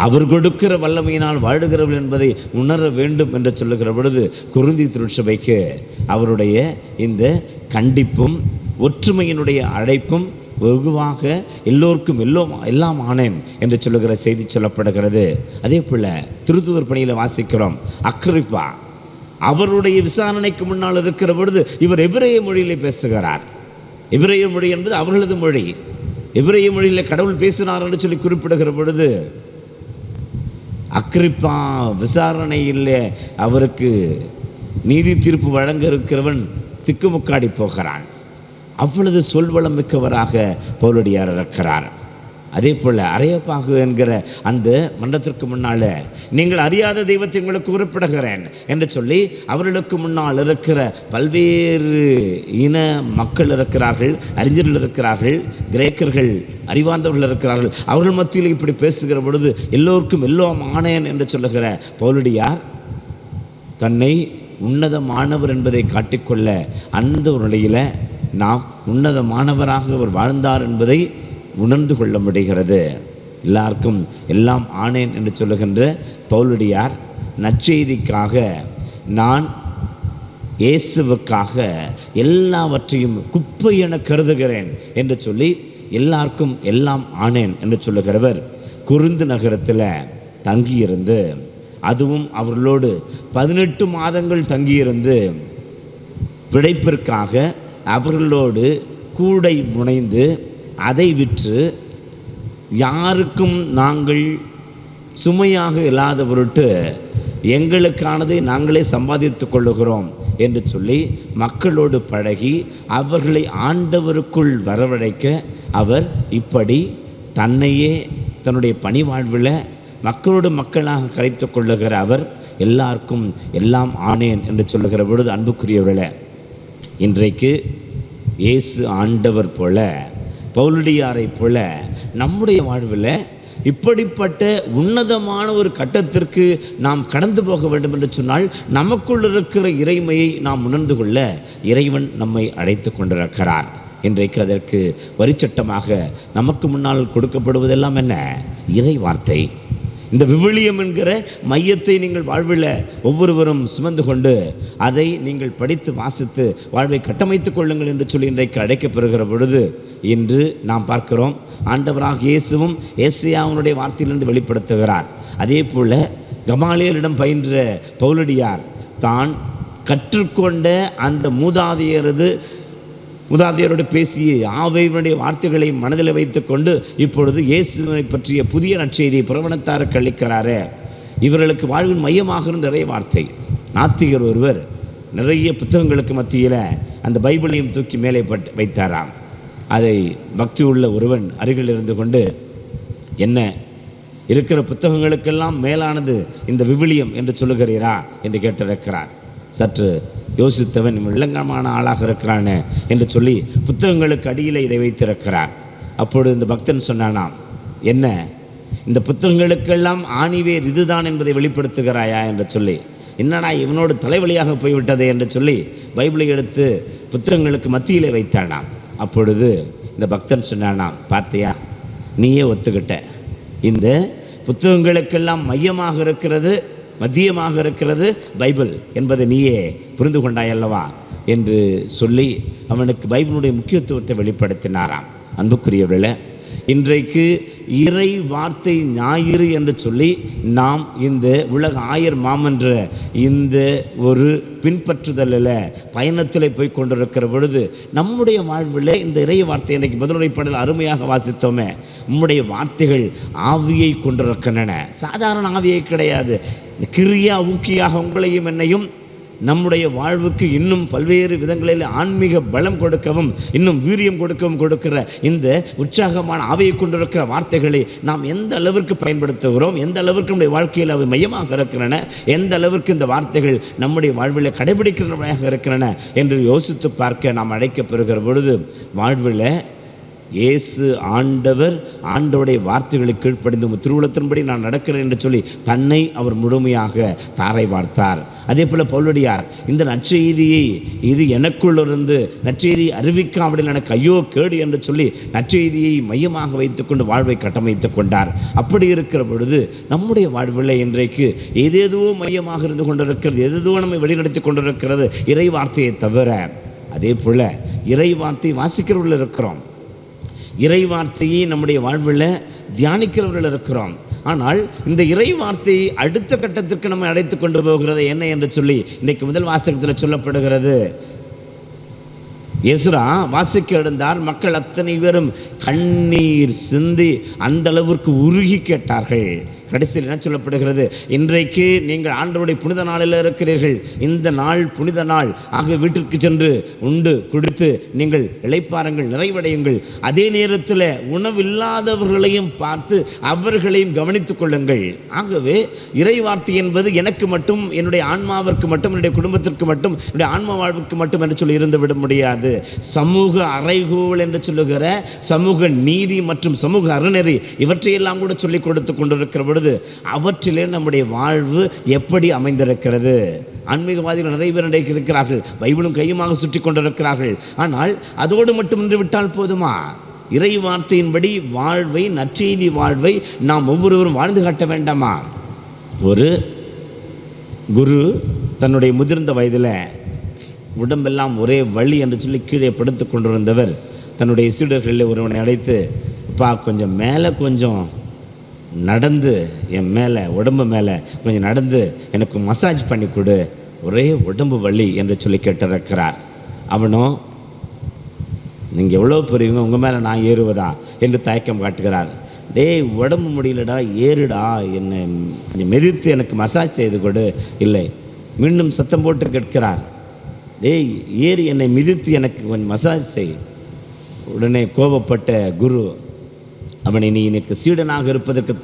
அவர் கொடுக்கிற வல்லமையினால் வாழுகிறவர்கள் என்பதை உணர வேண்டும் என்று சொல்லுகிற பொழுது கொரிந்திய திருச்சபைக்கு அவருடைய இந்த கண்டிப்பும் ஒற்றுமையினுடைய அழைப்பும் வெகுவாக எல்லோருக்கும் எல்லாம் ஆனேன் என்று சொல்லுகிற செய்தி சொல்லப்படுகிறது. அதே போல் திருத்தூதர் பணியில் வாசிக்கிறோம். அக்ரிப்பா அவருடைய விசாரணைக்கு முன்னால் இருக்கிற பொழுது இவர் எபிரேய மொழியிலே பேசுகிறார். எபிரேய மொழி என்பது அவர்களது மொழி. எபிரேய மொழியில் கடவுள் பேசினார் என்று சொல்லி குறிப்பிடுகிற பொழுது அக்ரிப்பா விசாரணையில் அவருக்கு நீதி தீர்ப்பு வழங்க இருக்கிறவன் திக்குமுக்காடி போகிறான். அவ்வளவு சொல்வளம் மிக்கவராக பவுலடியார் இருக்கிறார். அதே போல் அரையப்பாகு என்கிற அந்த மன்றத்திற்கு முன்னால் நீங்கள் அறியாத தெய்வத்தை உங்களுக்கு குறிப்பிடுகிறேன் என்று சொல்லி அவர்களுக்கு முன்னால் இருக்கிற பல்வேறு இன மக்கள் இருக்கிறார்கள், அறிஞர்கள் இருக்கிறார்கள், கிரேக்கர்கள், அறிவார்ந்தவர்கள் இருக்கிறார்கள். அவர்கள் மத்தியில் இப்படி பேசுகிற பொழுது எல்லோருக்கும் எல்லாம் ஆனேன் என்று சொல்லுகிற பவுலடியார் தன்னை உன்னதமானவர் என்பதை காட்டிக்கொள்ள அந்த ஒரு நிலையில் நாம் உன்னதமானவராக அவர் வாழ்ந்தார் என்பதை உணர்ந்து கொள்ள முடிகிறது. எல்லாருக்கும் எல்லாம் ஆனேன் என்று சொல்லுகின்ற பவுலடியார் நற்செய்திக்காக நான் இயேசுவுக்காக எல்லாவற்றையும் குப்பை என கருதுகிறேன் என்று சொல்லி எல்லாருக்கும் எல்லாம் ஆனேன் என்று சொல்லுகிறவர் கொரிந்து நகரத்தில் தங்கியிருந்து, அதுவும் அவர்களோடு 18 மாதங்கள் தங்கியிருந்து பிழைப்பிற்காக அவர்களோடு கூடை முனைந்து அதை விற்று யாருக்கும் நாங்கள் சுமையாக இல்லாத பொருட்டு எங்களுக்கானதை நாங்களே சம்பாதித்து கொள்ளுகிறோம் என்று சொல்லி மக்களோடு பழகி அவர்களை ஆண்டவருக்குள் வரவழைக்க அவர் இப்படி தன்னையே தன்னுடைய பணி வாழ்வில் மக்களோடு மக்களாக கரைத்து கொள்ளுகிற அவர் எல்லாருக்கும் எல்லாம் ஆனேன் என்று சொல்லுகிற பொழுது, அன்புக்குரியவர்களே, இன்றைக்கு இயேசு ஆண்டவர் போல பவுலடியாரை போல நம்முடைய வாழ்வில் இப்படிப்பட்ட உன்னதமான ஒரு கட்டத்திற்கு நாம் கடந்து போக வேண்டும் என்று சொன்னால் நமக்குள் இருக்கிற இறைமையை நாம் உணர்ந்து கொள்ள இறைவன் நம்மை அழைத்து கொண்டிருக்கிறார். இன்றைக்கு அதற்கு வரிச்சட்டமாக நமக்கு முன்னால் கொடுக்கப்படுவதெல்லாம் என்ன? இறை வார்த்தை. இந்த விவிலியம் என்கிற மையத்தை நீங்கள் வாழ்வில் ஒவ்வொருவரும் சுமந்து கொண்டு அதை நீங்கள் படித்து வாசித்து வாழ்வை கட்டமைத்துக் கொள்ளுங்கள் என்று சொல்லி இன்றைக்கு அழைக்கப்பெறுகிற பொழுது, இன்று நாம் பார்க்கிறோம் ஆண்டவராக இயேசுவும் ஏசாயாவினுடைய வார்த்தையிலிருந்து வெளிப்படுத்துகிறார். அதே போல் கமாலியலிடம் பயின்ற பவுலடியார் தான் கற்றுக்கொண்ட அந்த மூதாதையரோடு பேசிய ஆவியினுடைய வார்த்தைகளை மனதில் வைத்து கொண்டு இப்பொழுது இயேசுவை பற்றிய புதிய நற்செய்தியை புறவனத்தாருக்கு அளிக்கிறாரே. இவர்களுக்கு வாழ்வின் மையமாக இருந்த இறை வார்த்தை. நாத்திகர் ஒருவர் நிறைய புத்தகங்களுக்கு மத்தியில் அந்த பைபிளையும் தூக்கி மேலே வைத்தாராம். அதை பக்தி உள்ள ஒருவன் அருகில் இருந்து கொண்டு, என்ன இருக்கிற புத்தகங்களுக்கெல்லாம் மேலானது இந்த விவிலியம் என்று சொல்லுகிறீரா என்று கேட்டிருக்கிறார். சற்று யோசித்தவன் விளங்கமான ஆளாக இருக்கிறானே என்று சொல்லி புத்தகங்களுக்கு அடியில் இதை வைத்திருக்கிறார். அப்பொழுது இந்த பக்தன் சொன்னானாம், என்ன இந்த புத்தகங்களுக்கெல்லாம் ஆணிவேர் இதுதான் என்பதை வெளிப்படுத்துகிறாயா என்று சொல்லி, என்னடா இவனோடு தலைவலியாக போய்விட்டதே என்று சொல்லி பைபிளை எடுத்து புத்தகங்களுக்கு மத்தியிலே வைத்தானாம். அப்பொழுது இந்த பக்தன் சொன்னானாம், பார்த்தியா, நீயே ஒத்துக்கிட்ட, இந்த புத்தகங்களுக்கெல்லாம் மையமாக இருக்கிறது, மத்தியமாக இருக்கிறது பைபிள் என்பதை நீயே புரிந்து கொண்டாயல்லவா என்று சொல்லி அவனுக்கு பைபிளுடைய முக்கியத்துவத்தை வெளிப்படுத்தினாராம். அன்புக்குரியவர்களே, இன்றைக்கு இறை வார்த்தை ஞாயிறு என்று சொல்லி நாம் இந்த உலக ஆயர் மாமன்ற இந்த ஒரு பின்பற்றுதலில் பயணத்தில் போய் கொண்டிருக்கிற பொழுது நம்முடைய வாழ்வில் இந்த இறை வார்த்தை இன்றைக்கு பதிலுரைப்பாடல் அருமையாக வாசித்தோமே. நம்முடைய வார்த்தைகள் ஆவியை கொண்டிருக்கின்றன. சாதாரண ஆவியை கிடையாது. கிரியா ஊக்கியாக உங்களையும் என்னையும் நம்முடைய வாழ்வுக்கு இன்னும் பல்வேறு விதங்களில் ஆன்மீக பலம் கொடுக்கவும் இன்னும் வீரியம் கொடுக்கவும் கொடுக்கிற இந்த உற்சாகமான ஆவியை கொண்டிருக்கிற வார்த்தைகளை நாம் எந்த அளவிற்கு பயன்படுத்துகிறோம், எந்த அளவிற்கு நம்முடைய வாழ்க்கையில் அவை மையமாக இருக்கின்றன, எந்த அளவிற்கு இந்த வார்த்தைகள் நம்முடைய வாழ்வில் கடைபிடிக்கிறவையாக இருக்கின்றன என்று யோசித்து பார்க்க நாம் அழைக்கப்பெறுகிற பொழுது வாழ்வில் இயேசு ஆண்டவருடைய வார்த்தைகளை கீழ்ப்படிந்து திருவுளத்தின்படி நான் நடக்கிறேன் என்று சொல்லி தன்னை அவர் முழுமையாக தாரை வார்த்தார். அதே போல் பவுலடியார் இந்த நற்செய்தியை இது எனக்குள்ளிருந்து நற்செய்தியை அறிவிக்காவிடில் எனக்கு ஐயோ கேடு என்று சொல்லி நற்செய்தியை மையமாக வைத்துக்கொண்டு வாழ்வை கட்டமைத்துக் கொண்டார். அப்படி இருக்கிற பொழுது நம்முடைய வாழ்வில் இன்றைக்கு ஏதேதோ மையமாக இருந்து கொண்டிருக்கிறது, ஏதேதோ நம்மை வழிநடத்தி கொண்டிருக்கிறது இறை வார்த்தையை தவிர. அதே போல் இறை வார்த்தை வாசிக்கிறவர்கள் இருக்கிறோம், இறை வார்த்தையை நம்முடைய வாழ்வில் தியானிக்கிறவர்கள் இருக்கிறோம். ஆனால் இந்த இறை வார்த்தையை அடுத்த கட்டத்திற்கு நம்ம அழைத்து கொண்டு போகிறது என்ன என்று சொல்லி இன்றைக்கு முதல் வாசகத்தில் சொல்லப்படுகிறது. எஸ்ரா வாசிக்க எழுந்தார். மக்கள் அத்தனை பேரும் கண்ணீர் சிந்தி அந்த அளவிற்கு உருகி கேட்டார்கள். கடைசியில் என்ன சொல்லப்படுகிறது? இன்றைக்கு நீங்கள் ஆண்டவருடைய புனித நாளில் இருக்கிறீர்கள், இந்த நாள் புனித நாள் ஆக வீட்டிற்கு சென்று உண்டு குடித்து நீங்கள் இளைப்பாருங்கள், நிறைவடையுங்கள். அதே நேரத்தில் உணவில்லாதவர்களையும் பார்த்து அவர்களையும் கவனித்துக் கொள்ளுங்கள். ஆகவே இறை வார்த்தை என்பது எனக்கு மட்டும், என்னுடைய ஆன்மாவிற்கு மட்டும், என்னுடைய குடும்பத்திற்கு மட்டும், என்னுடைய ஆன்மா வாழ்வுக்கு மட்டும் என்று சொல்லி இருந்து விட முடியாது. சமூக அறைகூவல் என்று சொல்லுகிற சமூக நீதி மற்றும் சமூக அறநெறி இவற்றையெல்லாம் கூட சொல்லிக் கொடுத்து கொண்டிருக்கிற பொழுது அவற்றிலே நம்முடைய வாழ்வு எப்படி அமைந்திருக்கிறது? ஆன்மீகவாதிகள் நிறைய பேர் இன்றைக்கு இருக்கிறார்கள், பைபிளும் கையுமாக சுற்றி கொண்டிருக்கிறார்கள். ஆனால் அதோடு மட்டும் நின்று விட்டால் போதுமா? இறை வார்த்தையின்படி வாழ்வை, நற்செய்தி வாழ்வை நாம் ஒவ்வொருவரும் வாழ்ந்து காட்ட வேண்டாமா? ஒரு குரு தன்னுடைய முதிர்ந்த வயதில் உடம்பெல்லாம் ஒரே வலி என்று சொல்லி கீழே படுத்து கொண்டிருந்தவர் தன்னுடைய சீடர்களில் ஒருவனை அழைத்து, அப்பா கொஞ்சம் மேலே கொஞ்சம் நடந்து, என் மேலே உடம்பு மேலே கொஞ்சம் நடந்து எனக்கு மசாஜ் பண்ணி கொடு, ஒரே உடம்பு வலி என்று சொல்லி கேட்டிருக்கிறார். அவனோ நீங்கள் எவ்வளோ பெரியவங்க, உங்கள் மேலே நான் ஏறுவதா என்று தயக்கம் காட்டுகிறார். டேய், உடம்பு முடியலடா, ஏறுடா, என்னை கொஞ்சம் மெதித்து எனக்கு மசாஜ் செய்து கொடு. இல்லை, மீண்டும் சத்தம் போட்டு கேட்கிறார், டேய் ஏறி என்னை மிதித்து எனக்கு கொஞ்சம் மசாஜ் செய். உடனே கோபப்பட்ட குரு, அவனை நீ எனக்கு சீடனாக இருப்பதற்கு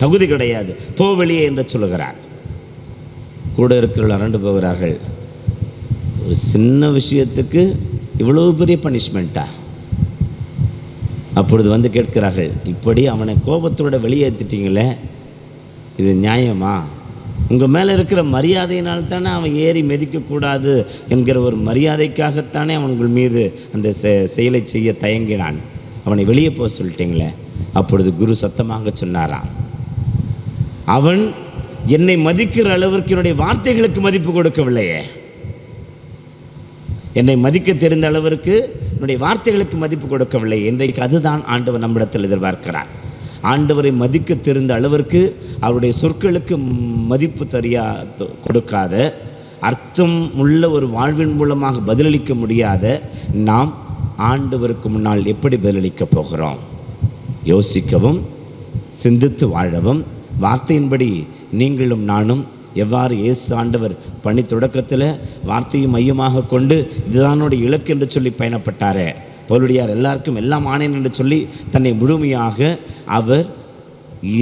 தகுதி கிடையாது, போ வெளியே என்று சொல்லுகிறார். கூட இருக்கிறவர்கள் அரண்டு போகிறார்கள். ஒரு சின்ன விஷயத்துக்கு இவ்வளோ பெரிய பனிஷ்மெண்ட்டா? அப்பொழுது வந்து கேட்கிறார்கள், இப்படி அவனை கோபத்தோடு வெளியேற்றிட்டீங்களே, இது நியாயமா? உங்கள் மேலே இருக்கிற மரியாதையினால்தானே அவன் ஏறி மிதிக்கக்கூடாது என்கிற ஒரு மரியாதைக்காகத்தானே அவன்கள் மீது அந்த செயலை செய்ய தயங்கினான். அவனை வெளியே போக சொல்லிட்டீங்களே. அப்பொழுது குரு சத்தமாக சொன்னாராம், அவன் என்னை மதிக்கிற அளவிற்கு என்னுடைய வார்த்தைகளுக்கு மதிப்பு கொடுக்கவில்லையே. என்னை மதிக்க தெரிந்த அளவிற்கு என்னுடைய வார்த்தைகளுக்கு மதிப்பு கொடுக்கவில்லை. இன்றைக்கு அதுதான் ஆண்டவர் நம்மிடத்தில் எதிர்பார்க்கிறார். ஆண்டவரை மதிக்க தெரிந்த அளவிற்கு அவருடைய சொற்களுக்கு மதிப்பு கொடுக்காத, அர்த்தம் உள்ள ஒரு வாழ்வின் மூலமாக பதிலளிக்க முடியாத நாம் ஆண்டவருக்கு முன்னால் எப்படி பதிலளிக்கப் போகிறோம்? யோசிக்கவும், சிந்தித்து வாழவும், வார்த்தையின்படி நீங்களும் நானும் எவ்வாறு இயேசு ஆண்டவர் பணி தொடக்கத்தில் வார்த்தையை மையமாக கொண்டு இதுதானோட இலக்கு என்று சொல்லி பயணப்பட்டாரே, பவுலடியார் எல்லாருக்கும் எல்லாம் ஆனேன் என்று சொல்லி தன்னை முழுமையாக அவர்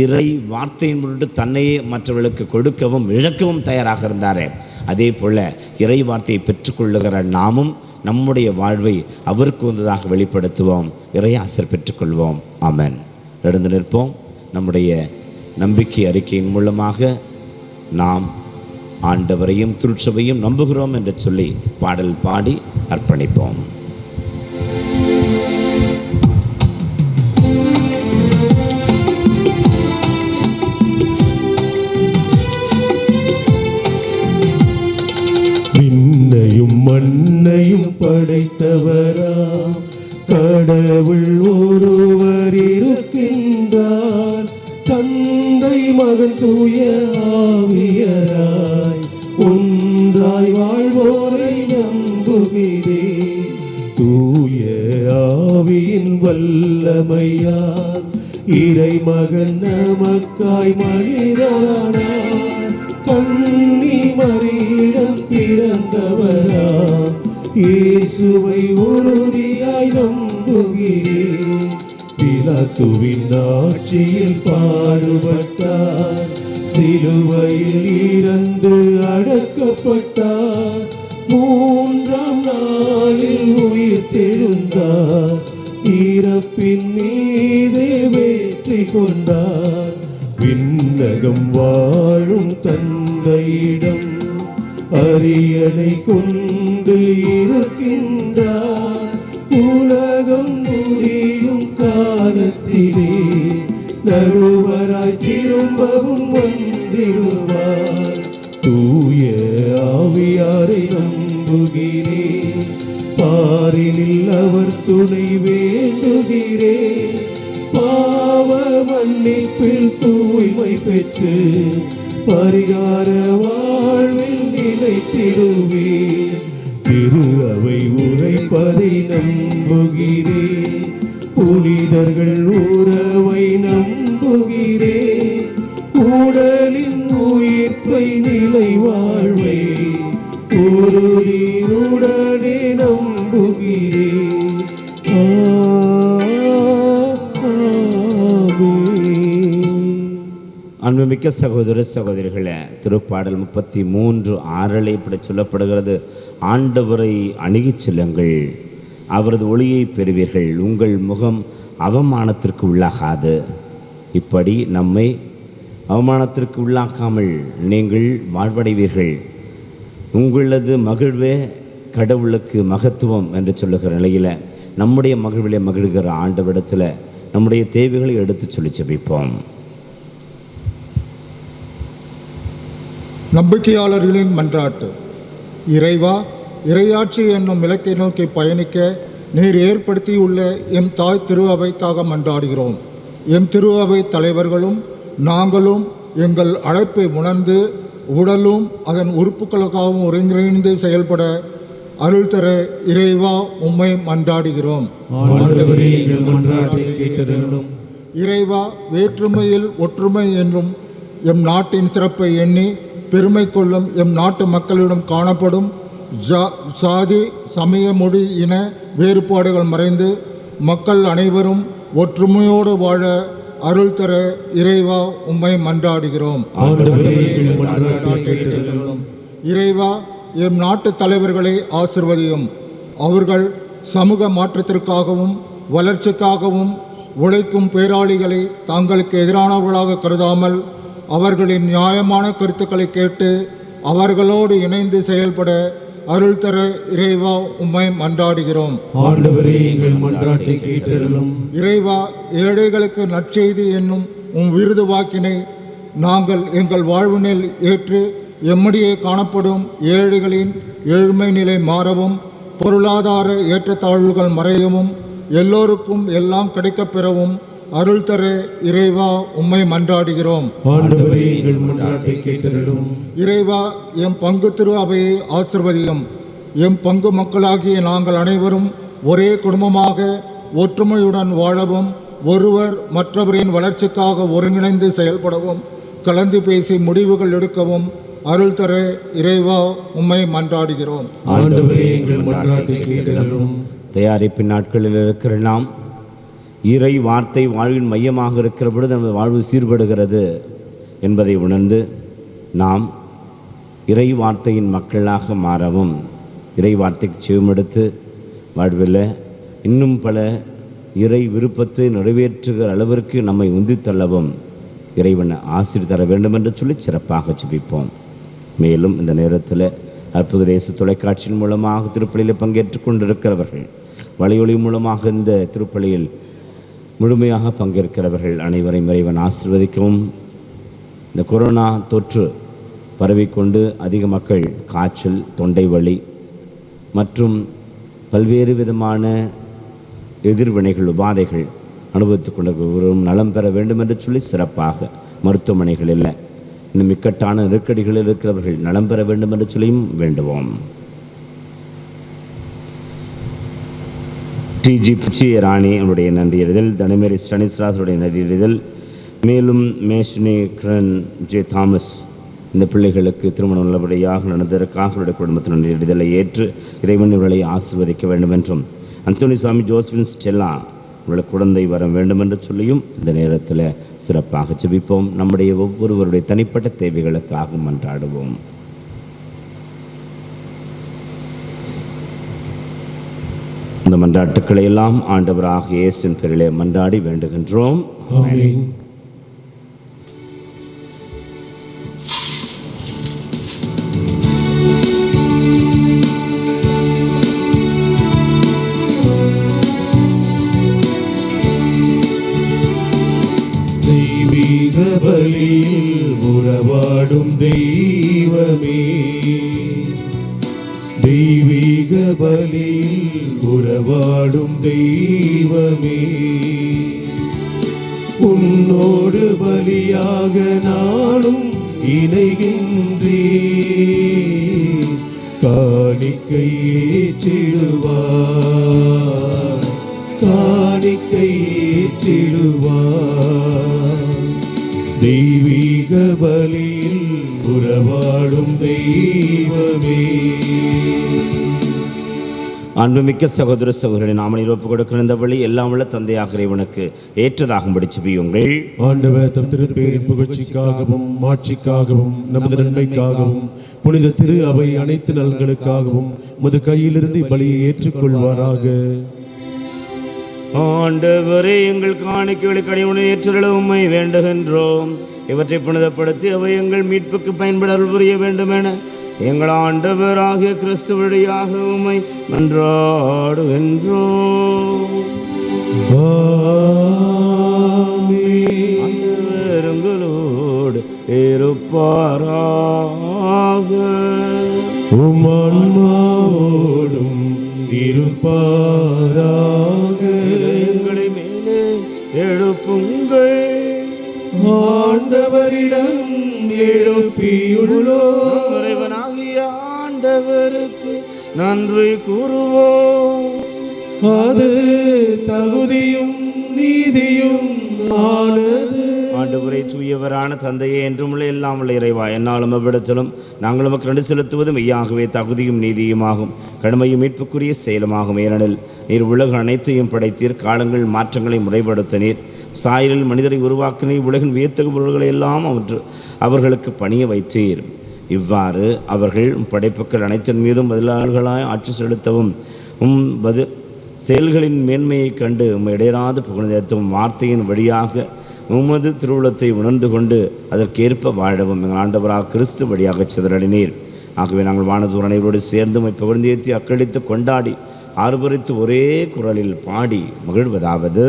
இறை வார்த்தையின் முன்னிட்டு தன்னையே மற்றவர்களுக்கு கொடுக்கவும் இழக்கவும் தயாராக இருந்தாரே, அதே போல் இறை வார்த்தையை பெற்றுக்கொள்ளுகிற நாமும் நம்முடைய வாழ்வை அவருக்கு வந்ததாக வெளிப்படுத்துவோம், இறையாசர் பெற்றுக்கொள்வோம். ஆமென். எழுந்து நிற்போம். நம்முடைய நம்பிக்கை அறிக்கையின் மூலமாக நாம் ஆண்டவரையும் திருச்சபையும் நம்புகிறோம் என்று சொல்லி பாடல் பாடி அர்ப்பணிப்போம். விண்ணையும் மண்ணையும் படைத்தவரா கடவுள் ஒருவர் இருக்கின்றார், தந்தை மகன் தூய ஆவியராய் ஒன்றாய் வாழ்வோரை நம்புகிறேன். தூய ஆவியின் வல்லமையால் இறைமகன் நமக்காய் மனிதரானார், கன்னி மரியிடம் பிறந்தவரா இயேசுவை உறுதியாய் நம்புகிறேன். பிலாத்துவின் ஆட்சியில் பாடுபட்டார், சிலுவையில் இறந்து அடக்கப்பட்டார், மூன்றாம் நாளில் உயிர்த்தெழுந்தார், இறப்பின் மீதே வெற்றி கொண்டார். விண்ணகம் வாழும் தந்தையிடம் அரியணை கொண்டு இருக்கின்றார், உலகம் முடியும் காலத்திலே நடுவராய் திரும்பவும் வந்திடுவார். தூய ஆவியாரை நம்புகிறேன், பாரினில் அவர் துணை வேண்டுகிறேன். பாவ மன்னிப்பில் தூய்மை பெற்று பரிகார வாழ்வில் நிலைத்திடுவேன். திரு அவை உரைப்பதை நம்புகிறேன், புனிதர்கள் உறவை நம்புகிறேன். உடலின் உயிர்ப்பை நிலை வாழ்வை உறுதியுடனே நம்புகிறேன். அன்புமிக்க சகோதர சகோதரிகளே, திருப்பாடல் 33:6 இப்படி சொல்லப்படுகிறது, ஆண்டவரை அணுகிச் செல்லுங்கள், அவரது ஒளியை பெறுவீர்கள், உங்கள் முகம் அவமானத்திற்கு உள்ளாகாது. இப்படி நம்மை அவமானத்திற்கு உள்ளாக்காமல் நீங்கள் வாழ்வடைவீர்கள். உங்களது மகிழ்வே கடவுளுக்கு மகத்துவம் என்று சொல்லுகிற நிலையில் நம்முடைய மகிழ்விலே மகிழ்கிற ஆண்டவரிடத்தில் நம்முடைய தேவைகளை எடுத்து சொல்லி ஜெபிப்போம். நம்பிக்கையாளர்களின் மன்றாட்டு. இறைவா, இறையாட்சி என்னும் இலக்கை நோக்கி பயணிக்க நீர் ஏற்படுத்தியுள்ள எம் தாய் திரு அவைக்காக மன்றாடுகிறோம். எம் திரு அவை தலைவர்களும் நாங்களும் எங்கள் அழைப்பை உணர்ந்து உடலும் அதன் உறுப்புகளுக்காகவும் ஒருங்கிணைந்து செயல்பட அருள் தர இறைவா உம்மை மன்றாடுகிறோம். ஆண்டவரே எங்கள் மன்றாட்டை கேட்டருளும். இறைவா, வேற்றுமையில் ஒற்றுமை என்றும் எம் நாட்டின் சிறப்பை எண்ணி பெருமை கொள்ளும் எம் நாட்டு மக்களிடம் காணப்படும் சாதி, சமய, மொழி, இன வேறுபாடுகள் மறைந்து மக்கள் அனைவரும் ஒற்றுமையோடு வாழ அருள் தர இறைவா உம்மை மன்றாடுகிறோம். இறைவா, எம் நாட்டு தலைவர்களை ஆசிர்வதியும். அவர்கள் சமூக மாற்றத்திற்காகவும் வளர்ச்சிக்காகவும் உழைக்கும் பேராளிகளை தங்களுக்கு எதிரானவர்களாக கருதாமல் அவர்களின் நியாயமான கருத்துக்களை கேட்டு அவர்களோடு இணைந்து செயல்பட அருள் தர இறைவா உம்மை மன்றாடுகிறோம். இறைவா, ஏழைகளுக்கு நற்செய்தி என்னும் உம் விருது வாக்கினை நாங்கள் எங்கள் வாழ்வினில் ஏற்று எம்மிடையே காணப்படும் ஏழைகளின் ஏழ்மை நிலை மாறவும் பொருளாதார ஏற்றத்தாழ்வுகள் மறையவும் எல்லோருக்கும் எல்லாம் கிடைக்கப் பெறவும் அருள் தர இறைவா உம்மை மன்றாடுகிறோம். இறைவா, எம் பங்கு திரு அவையை ஆசிர்வதியும். எம் பங்கு மக்களாகிய நாங்கள் அனைவரும் ஒரே குடும்பமாக ஒற்றுமையுடன் வாழவும் ஒருவர் மற்றவரின் வளர்ச்சிக்காக ஒருங்கிணைந்து செயல்படவும் கலந்து பேசி முடிவுகள் எடுக்கவும் அருள் தர இறைவா உம்மை மன்றாடுகிறோம். தயாரிப்பின் நாட்களில் இருக்கிற நாம் இறை வார்த்தை வாழ்வின் மையமாக இருக்கிற பொழுது நமது வாழ்வு சீர்படுகிறது என்பதை உணர்ந்து நாம் இறை வார்த்தையின் மக்களாக மாறவும் இறை வார்த்தைக்கு செவிமடுத்து வாழ்வில் இன்னும் பல இறை விருப்பத்தை நிறைவேற்றுகிற அளவிற்கு நம்மை உந்தித்தள்ளவும் இறைவன் ஆசீர் தர வேண்டும் என்று சொல்லி சிறப்பாக ஜெபிப்போம். மேலும் இந்த நேரத்தில் அற்புத தேச தொலைக்காட்சியின் மூலமாக திருப்பலியில் பங்கேற்று கொண்டிருக்கிறவர்கள், வலையொலி மூலமாக இந்த திருப்பலியில் முழுமையாக பங்கேற்கிறவர்கள் அனைவரையும் இறைவன் ஆசீர்வதிக்கவும். இந்த கொரோனா தொற்று பரவிக்கொண்டு அதிக மக்கள் காய்ச்சல், தொண்டை வலி மற்றும் பல்வேறு விதமான எதிர்வினைகள், உபாதைகள் அனுபவித்துக் கொண்டிருக்கிறவரும் நலம் பெற வேண்டும் என்று சொல்லி சிறப்பாக மருத்துவமனைகளில் இன்னும் இக்கட்டான நெருக்கடிகளில் இருக்கிறவர்கள் நலம் பெற வேண்டும் என்று சொல்லியும் வேண்டுவோம். டிஜி பிச்சிய ராணி அவருடைய நன்றியறிதல், தனமேரி ஸ்டனிஸ்ராஸுடைய நன்றியறிதல், மேலும் மேஷ்னி கிரன் ஜே தாமஸ் இந்த பிள்ளைகளுக்கு திருமணம் நல்லபடியாக நடந்ததற்காக அவருடைய குடும்பத்தின் நன்றியறிதலை ஏற்று இறைவன் இவர்களை ஆசீர்வதிக்க வேண்டும் என்றும், அந்தோனி சாமி ஜோஸ்பின் ஸ்டெல்லா இவர்களுக்கு குழந்தை வர வேண்டும் என்று சொல்லியும் இந்த நேரத்தில் சிறப்பாக ஜெபிப்போம். நம்முடைய ஒவ்வொருவருடைய தனிப்பட்ட தேவைகளுக்காக மன்றாடுவோம். இந்த மன்றாட்டுக்களை எல்லாம் ஆண்டவராக இயேசுவின் பேரிலே மன்றாடி வேண்டுகின்றோம். ஆமென். தெய்வீக பலியில் உறவாடும் தெய்வமே, தெய்வீக பலியில் உறவாடும் தெய்வமே, உன்னோடு பலியாக நானும் இணைகின்றேன். காணிக்கை ஏற்றிடுவார், காணிக்கை ஏற்றிடுவார். தெய்வீக பலியில் உறவாடும் தெய்வமே. அன்புமிக்க சகோதர சகோதரனை நாமனை ஒப்புக் கொடுக்கிற இந்த வழி எல்லாம் உள்ள தந்தையாக இறைவனுக்கு ஏற்றதாகும்படி ஜெபியுங்கள். ஆண்டவர் தம் திருப்பேரின் புகழ்ச்சிக்காகவும் மாட்சிக்காகவும் நமது நன்மைக்காகவும் புனித திரு அவை அனைத்து நலன்களுக்காகவும் முது கையிலிருந்து பலியை ஏற்றுக்கொள்வாராக. ஆண்டவரே, எங்கள் காணிக்கைகளை கனிவுடன் ஏற்றுள்ள உம்மை வேண்டுகின்றோம். இவற்றை புனிதப்படுத்தி அவை எங்கள் மீட்புக்கு பயன்பட அருள் புரிய வேண்டும் என எங்கள் ஆண்டவராகிய கிறிஸ்து வழியாக உம்மை மன்றாடுகின்றோம். ஆண்டவர் உங்களோடு இருப்பாராக, உம் ஆன்மாவோடும் இருப்பாராக. எங்களை மேலே எழுப்புங்கள், ஆண்டவரிடம் எழுப்பியுள்ளோம். இறைவனாகிய ஆண்டவருக்கு நன்றி கூறுவோம். அது தகுதியும் நீதியும் ஆனது. ஆண்டவரே, தூயவரான தந்தையே, என்றும் உள்ள எல்லாம் உள்ள இறைவா, என்னாலும் எவ்விடத்திலும் நாங்கள் உமக்கு நன்றி செலுத்துவது மெய்யாகவே தகுதியும் நீதியுமாகும், கடமையும் மீட்புக்குரிய செயலுமாகும். ஏனெனில் நீர் உலக அனைத்தையும் படைத்தீர், காலங்கள் மாற்றங்களை முறைப்படுத்தினீர், சாயலில் மனிதரை உருவாக்கினீர், உலகின் வியத்தகு பொருள்களை எல்லாம் அவர்களுக்கு பணிய வைத்தீர். இவ்வாறு அவர்கள் படைப்புக்கள் அனைத்தின் மீதும் பதிலாளர்களாய் ஆட்சி செலுத்தவும் செயல்களின் மேன்மையை கண்டு இடையராது புகழ்ந்தேத்தும் வார்த்தையின் வழியாக உமது திருவுளத்தை உணர்ந்து கொண்டு அதற்கேற்ப வாழவும் எங்கள் ஆண்டவராக கிறிஸ்து வழியாக சிதறடினீர். ஆகவே நாங்கள் வானதூர் அனைவரோடு சேர்ந்து உம்மை புகழ்ந்தேத்தி அக்களித்து கொண்டாடி ஆர்ப்பரித்து ஒரே குரலில் பாடி மகிழ்வதாவது: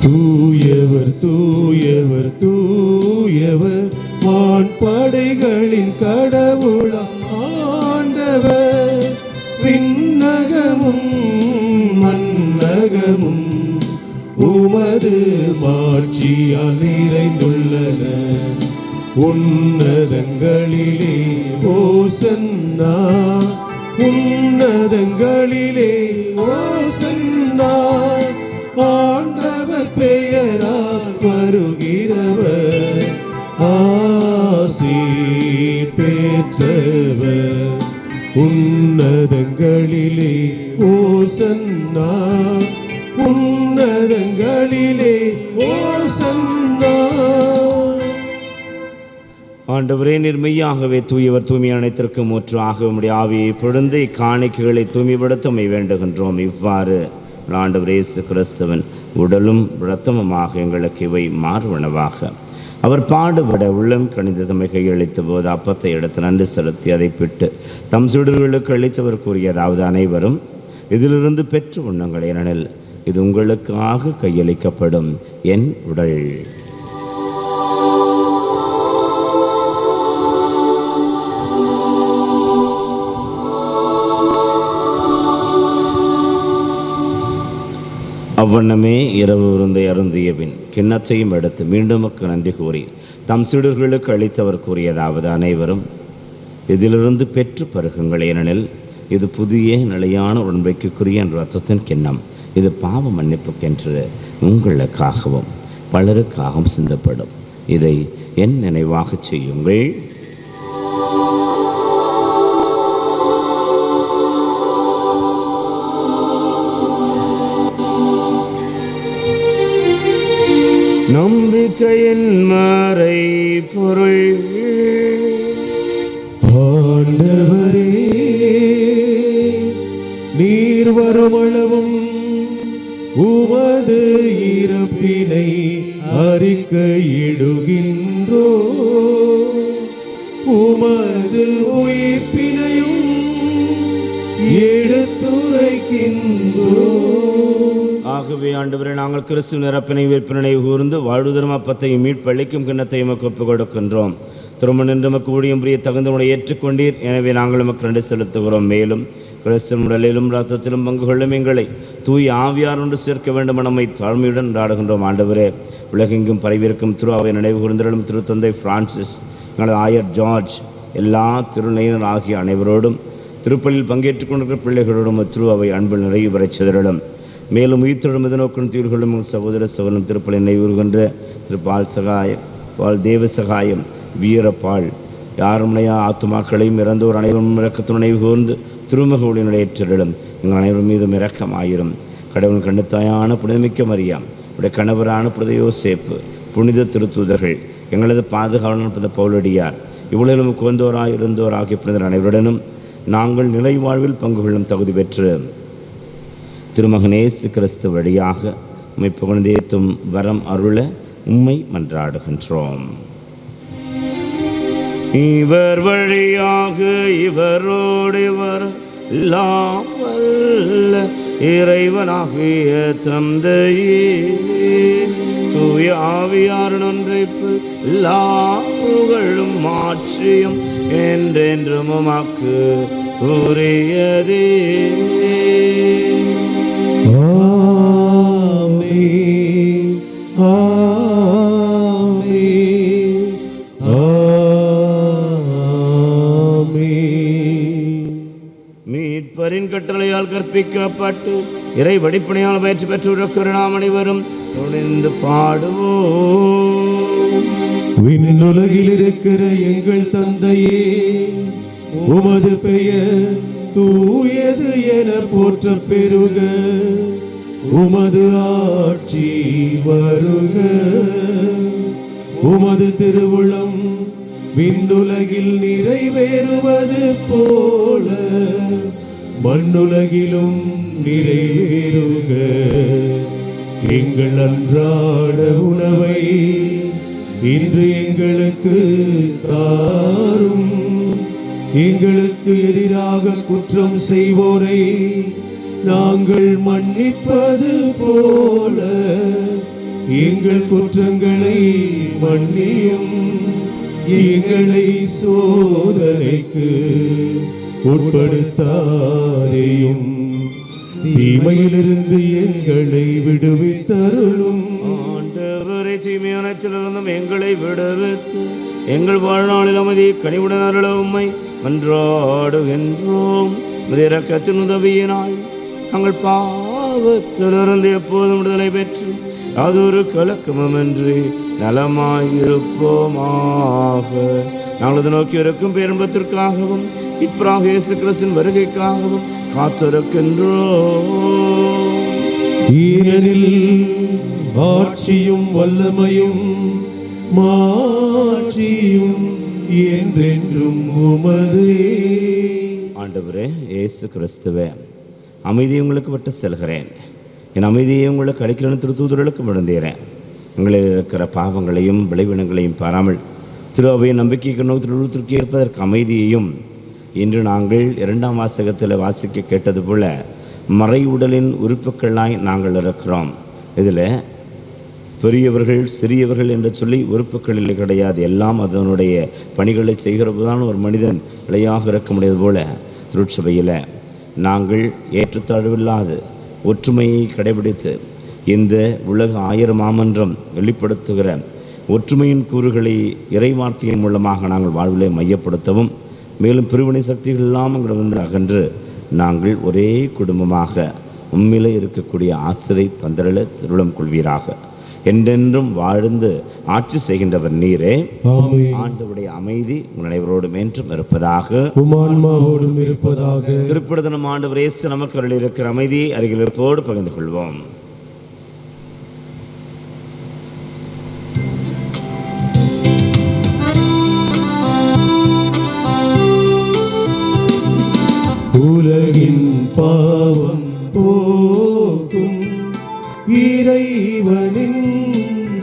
தூயவர் தூயவர் தூயவர் வான்படைகளின் கடவுளாம் ஆண்டவர், விண்ணகமும் மண்ணகமும் உமது மாட்சியால் நிறைந்துள்ளன. உன்னதங்களிலே ஓசன்னா, உன்னதங்களிலே ஓசன்னா, ஆண்டவர் பெயரால் வருகிறவர் ஆசீர் பெற்றவர். உன்னதங்களிலே ஓசன்னா, உன்னதங்களிலே ஓசன்னா. ஆண்டவரே, நிர்மையாகவே தூயவர், தூய்மை அனைத்திற்கும் ஊற்று ஆக உம்முடைய ஆவியை பொழுந்து இக்காணிக்கைகளை தூய்மைப்படுத்த உம்மை வேண்டுகின்றோம். இவ்வாறு ஆண்டவர் இயேசு கிறிஸ்துவின் உடலும் இரத்தமுமாக எங்களுக்கு இவை மாறுவனவாக. அவர் பாடுபட உள்ளம் கணிந்த தம்மை கையளித்த போது அப்பத்தை எடுத்து நன்றி செலுத்தி அதை பிட்டு தம் சுடர்களுக்கு அளித்தவர் கூறியதாவது: அனைவரும் இதிலிருந்து பெற்று உண்ணுங்கள், ஏனெனில் இது உங்களுக்காக கையளிக்கப்படும் என் உடல். அவ்வண்ணமே இரவு விருந்தை அருந்திய பின் கிண்ணத்தையும் எடுத்து மீண்டும் நன்றி கூறி தம் சீடர்களுக்கு அளித்தவர் கூறியதாவது: அனைவரும் இதிலிருந்து பெற்று பருகுங்கள், ஏனெனில் இது புதிய நிலையான உடன்படிக்கைக்குரிய என் இரத்தத்தின் கிண்ணம். இது பாவ மன்னிப்புக்கென்று உங்களுக்காகவும் பலருக்காகவும் சிந்தப்படும். இதை என் நினைவாக செய்யுங்கள். நம்பிக்கையின் மறை பொருள். ஆண்டவரே, நீர் வருமளவும் உமது இறப்பினை அறிக்கையிடுகின்றோ, உமது உயிர்ப்பினையும் எடுத்துரைக்கின்றோ. ஆகவே ஆண்டவரே, நாங்கள் கிறிஸ்து நிரப்பினை உயிர்ப்பினை கூர்ந்து வாழ்வுதரும் அப்பத்தையும் மீட்பளிக்கும் கிண்ணத்தையும் ஒப்புக் கொடுக்கின்றோம். திரும்ப நின்று நமக்கு ஊழியம் புரிய தகுந்தவனை ஏற்றுக்கொண்டீர். எனவே நாங்கள் நமக்கு நன்றி செலுத்துகிறோம். மேலும் கிறிஸ்து உடலிலும் இரத்தத்திலும் பங்கு கொள்ளும் எங்களை தூய் ஆவியார் ஒன்று சேர்க்க வேண்டும் நம்மை தாழ்மையுடன் நாடுகின்றோம். ஆண்டவரே, உலகெங்கும் பரவியிருக்கும் திரு அவை நினைவு கூர்ந்திடும் திருத்தந்தை பிரான்சிஸ், எங்களது ஆயர் ஜார்ஜ், எல்லா திருநெய்யினர் ஆகிய அனைவரோடும் திருப்பலியில் பங்கேற்றுக் கொண்டிருக்கிற பிள்ளைகளோடும் திரு அவை அன்பில் நிறைவு பெறச் சிதறிடும். மேலும் உயிர்த்தெழும் எதிர்நோக்கும் தீர்வுகளும் சகோதர சகோதரன் திருப்பலி நினைவுகின்ற திருப்பால் சகாயம், பால் தேவ சகாயம், வீரப்பால், யாருமுனையா ஆத்துமாக்களையும் இறந்தோர் அனைவரும் இரக்கத்து நினைவு கூர்ந்து திருமுக ஒளி நிலையற்றிடும். எங்கள் அனைவரும் மீதும் இரக்கமாயிரும். கடவுள் கண்ணுத்தாயான புனிதமிக்க மரியாம், உடைய கணவரான புனித யோசேப்பு, புனித திருத்தூதர்கள், எங்களது பாதுகாவலர் புனித பவுலடியார், இவ்வளவு குவந்தோராய் இருந்தோர் ஆகிய புனிதர் அனைவருடனும் நாங்கள் நிலை வாழ்வில் பங்கு கொள்ளும் தகுதி பெற்று திருமகனேசு கிறிஸ்து வழியாக உம்மை புகழ்ந்தேத்தும் வரம் அருள உம்மை மன்றாடுகின்றோம். இவர் வழியாக இவரோடு இவர் வல்ல இறைவனாகிய தந்தையே, தூய ஆவியார் ஒன்றைப்பு எல்லா புகழும் மாற்றியும் என்றென்றும் உமக்கு உரியதே. ஆமென். அவரின் கட்டளையால் கற்பிக்கப்பட்டு இறை வடிப்பனையால் பயிற்சி பெற்றிருக்கிற நாம் அனைவரும் தொடர்ந்து பாடுவோம். விண்ணுலகில் இருக்கிற எங்கள் தந்தையே, உமது பெயர் தூயது என போற்றப் பெறுக. உமது ஆட்சி வருக. உமது திருவுளம் விண்ணுலகில் நிறைவேறுவது போல மண்ணுலகிலும் நிறைவேறுக. எங்கள் அன்றாட உணவை இன்று எங்களுக்கு தாரும். எங்களுக்கு எதிராக குற்றம் செய்வோரை நாங்கள் மன்னிப்பது போல எங்கள் குற்றங்களை மன்னியும். எங்களை சோதனைக்கு உட்படுத்தாதேயும், தீமையிலிருந்து எங்களை விடுவித்தருளும். ஆண்டவரே, தீமையானத்திலிருந்தும் எங்களை விடுவித்து எங்கள் வாழ்நாளில் அமைதி கனிவுடன் அருள உம்மை மன்றாடுகின்றோம். இரக்கத்தின் உதவியினால் நாங்கள் பாவத்திலிருந்து எப்போதும் விடுதலை பெற்று அது ஒரு கலக்கமின்றி நலமாயிருப்போமாக. நாங்களது நோக்கி இருக்கும் பேரின்பத்திற்காகவும் இப்ராக இயேசு கிறிஸ்துவின் வருகைக்காகவும் காத்திருக்கின்றோம். ஏனெனில் ஆட்சியும் வல்லமையும் மாட்சியும் என்றென்றும் உமதே. ஆண்டவரே இயேசு கிறிஸ்துவே, அமைதியை உங்களுக்கு விட்டு செல்கிறேன். என் அமைதியை உங்களுக்கு அளிக்கிறேன் திருத்தூதர்களுக்கு விழுந்தேறேன். எங்களில் இருக்கிற பாவங்களையும் விளைவினங்களையும் பாராமல் திரு அவையின் நம்பிக்கைக்கு நோக்கத்திற்கு ஏற்பதற்கு அமைதியையும் இன்று நாங்கள் 2ஆம் வாசகத்தில் வாசிக்க கேட்டது போல மறை உடலின் உறுப்புகளாய் நாங்கள் இருக்கிறோம். இதில் பெரியவர்கள் சிறியவர்கள் என்று சொல்லி உறுப்புகளில் கிடையாது. எல்லாம் அதனுடைய பணிகளை செய்கிற போதுதான் ஒரு மனிதன் நிலையாக இருக்க முடியாது போல திருச்சபையில் நாங்கள் ஏற்றத்தாழ்வில்லாது ஒற்றுமையை கடைபிடித்து இந்த உலக 1000 மாமன்றம் வெளிப்படுத்துகிற ஒற்றுமையின் கூறுகளை இறைவார்த்தையின் மூலமாக நாங்கள் வாழ்விலே மையப்படுத்தவும், மேலும் பிரிவினை சக்திகள் எல்லாம் எங்களிடம் அகன்று நாங்கள் ஒரே குடும்பமாக உண்மையிலே இருக்கக்கூடிய ஆசிரை தந்தரள திருளம் கொள்வீராக. என்றென்றும் வாழ்ந்து ஆட்சி செய்கின்றவர் நீரே. ஆண்டவருடைய அமைதி உங்கள் அனைவரோடும் என்றும் இருப்பதாக. திருப்பதினம் ஆண்டவர் இயேசு நமக்கு அருளில் இருக்கிற அமைதியை அருகில் இருப்போடு பகிர்ந்து கொள்வோம். உலகின் பாவம் போக்கும் இறைவனின்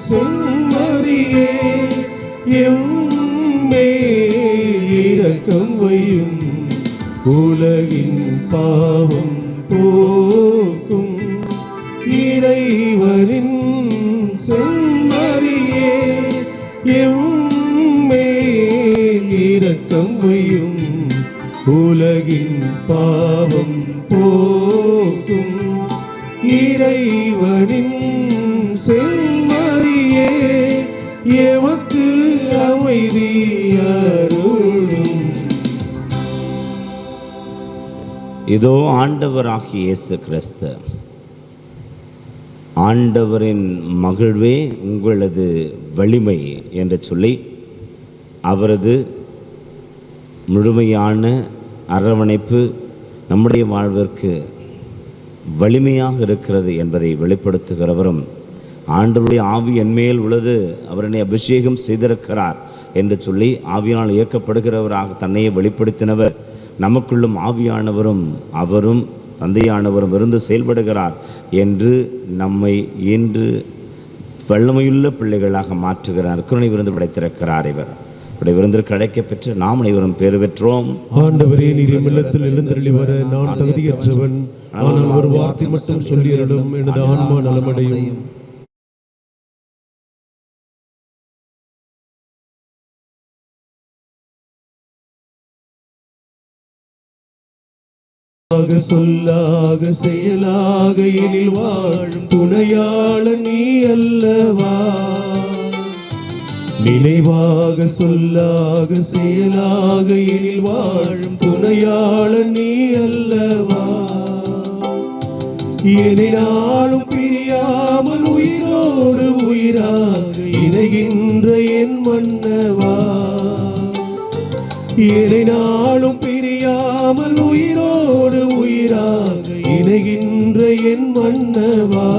செம்மறியே, எம்மேல் இரக்கம் வையும். உலகின் பாவம் போக்கும் இறைவனின் செம்மறியே, எம்மேல் இரக்கம் வையும். உலகின் பாவம் போக்கும் இறைவனின் செம்மறியே, எமக்கு அமைதி அருளும். இதோ ஆண்டவராகிய இயேசு கிறிஸ்து. ஆண்டவரின் மகிழ்வே உங்களது வலிமை என்று சொல்லி அவரது முழுமையான அரவணைப்பு நம்முடைய வாழ்விற்கு வலிமையாக இருக்கிறது என்பதை வெளிப்படுத்துகிறவரும், ஆண்டவருடைய ஆவி என்மேல் உள்ளது, அவர் என்னை அபிஷேகம் செய்திருக்கிறார் என்று சொல்லி ஆவியால் இயக்கப்படுகிறவராக தன்னையே வெளிப்படுத்தினவர், நமக்குள்ளும் ஆவியானவரும் அவரும் தந்தையானவரும் இருந்து செயல்படுகிறார் என்று நம்மை இன்று வல்லமையுள்ள பிள்ளைகளாக மாற்றுகிறார். கருணை விருந்து படைத்திருக்கிறார். இவர் விருந்திற்கு அழைக்க பெற்று நாம் அனைவரும் பேறு பெற்றோம். ஆண்டவரே, நீர் இல்லத்தில் எழுந்தருளி வர நான் தகுதியற்றவன், ஆனால் ஒரு வார்த்தை மட்டும் சொல்லியருளும், எனது ஆன்மா நலமடையும். சொல்லாக செயலாக எனில் வாழும் துணையாள நீ அல்லவா. நினைவாக சொல்லாக செயலாக எனில் வாழும் துணையாளன் நீ அல்லவா. என்னை நாளும் பிரியாமல் உயிரோடு உயிராக இணைகின்ற என் மன்னவா. என்னை நாளும் பிரியாமல் உயிரோடு உயிராக இணைகின்ற என் மன்னவா.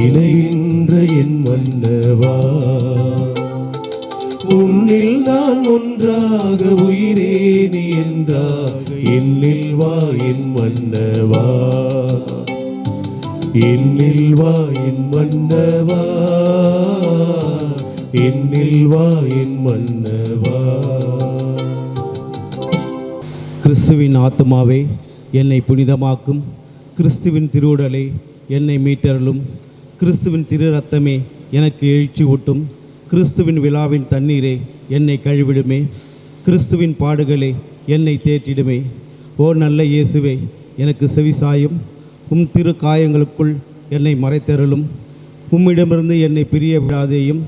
இணைகின்ற என் மன்னவா. உன்னில் நான் ஒன்றாக உயிரே நீ என்றாக என்னில் வா என் மன்னவா. என்னில் வா என் மன்னவா. என்னில் வா என் மன்னவா. கிறிஸ்துவின் ஆத்துமாவே என்னை புனிதமாக்கும். கிறிஸ்துவின் திருவுடலை என்னை மீட்டருளும். கிறிஸ்துவின் திரு ரத்தமே எனக்கு எழுச்சி ஊட்டும். கிறிஸ்துவின் விழாவின் தண்ணீரே என்னை கழுவிடுமே. கிறிஸ்துவின் பாடுகளே என்னை தேற்றிடுமே. ஓ நல்ல இயேசுவே, எனக்கு செவிசாயும். உம் திரு காயங்களுக்குள் என்னை மறைத்தருளும். உம்மிடமிருந்து என்னை பிரிய விடாதேயும்.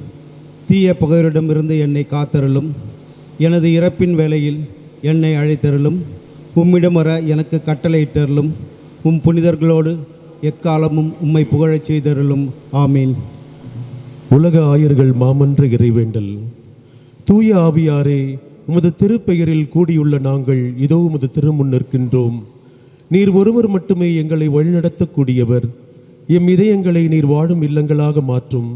தீய பகைவரிடமிருந்து என்னை காத்தருளும். எனது இறப்பின் வேளையில் என்னை அழைத்தருளும். உம்மிடம் வர எனக்கு கட்டளையிட்டருளும். உம் புனிதர்களோடு எக்காலமும் உம்மை புகழச் செய்தருளும். ஆமீன். உலக ஆயர்கள் மாமன்ற இறைவேண்டல். தூய ஆவியாரே, உமது திருப்பெயரில் கூடியுள்ள நாங்கள் இதோ உமது திருமுன் நிற்கின்றோம். நீர் ஒருவர் மட்டுமே எங்களை வழிநடத்தக்கூடியவர். எம் இதயங்களை நீர் வாழும் இல்லங்களாக மாற்றும்.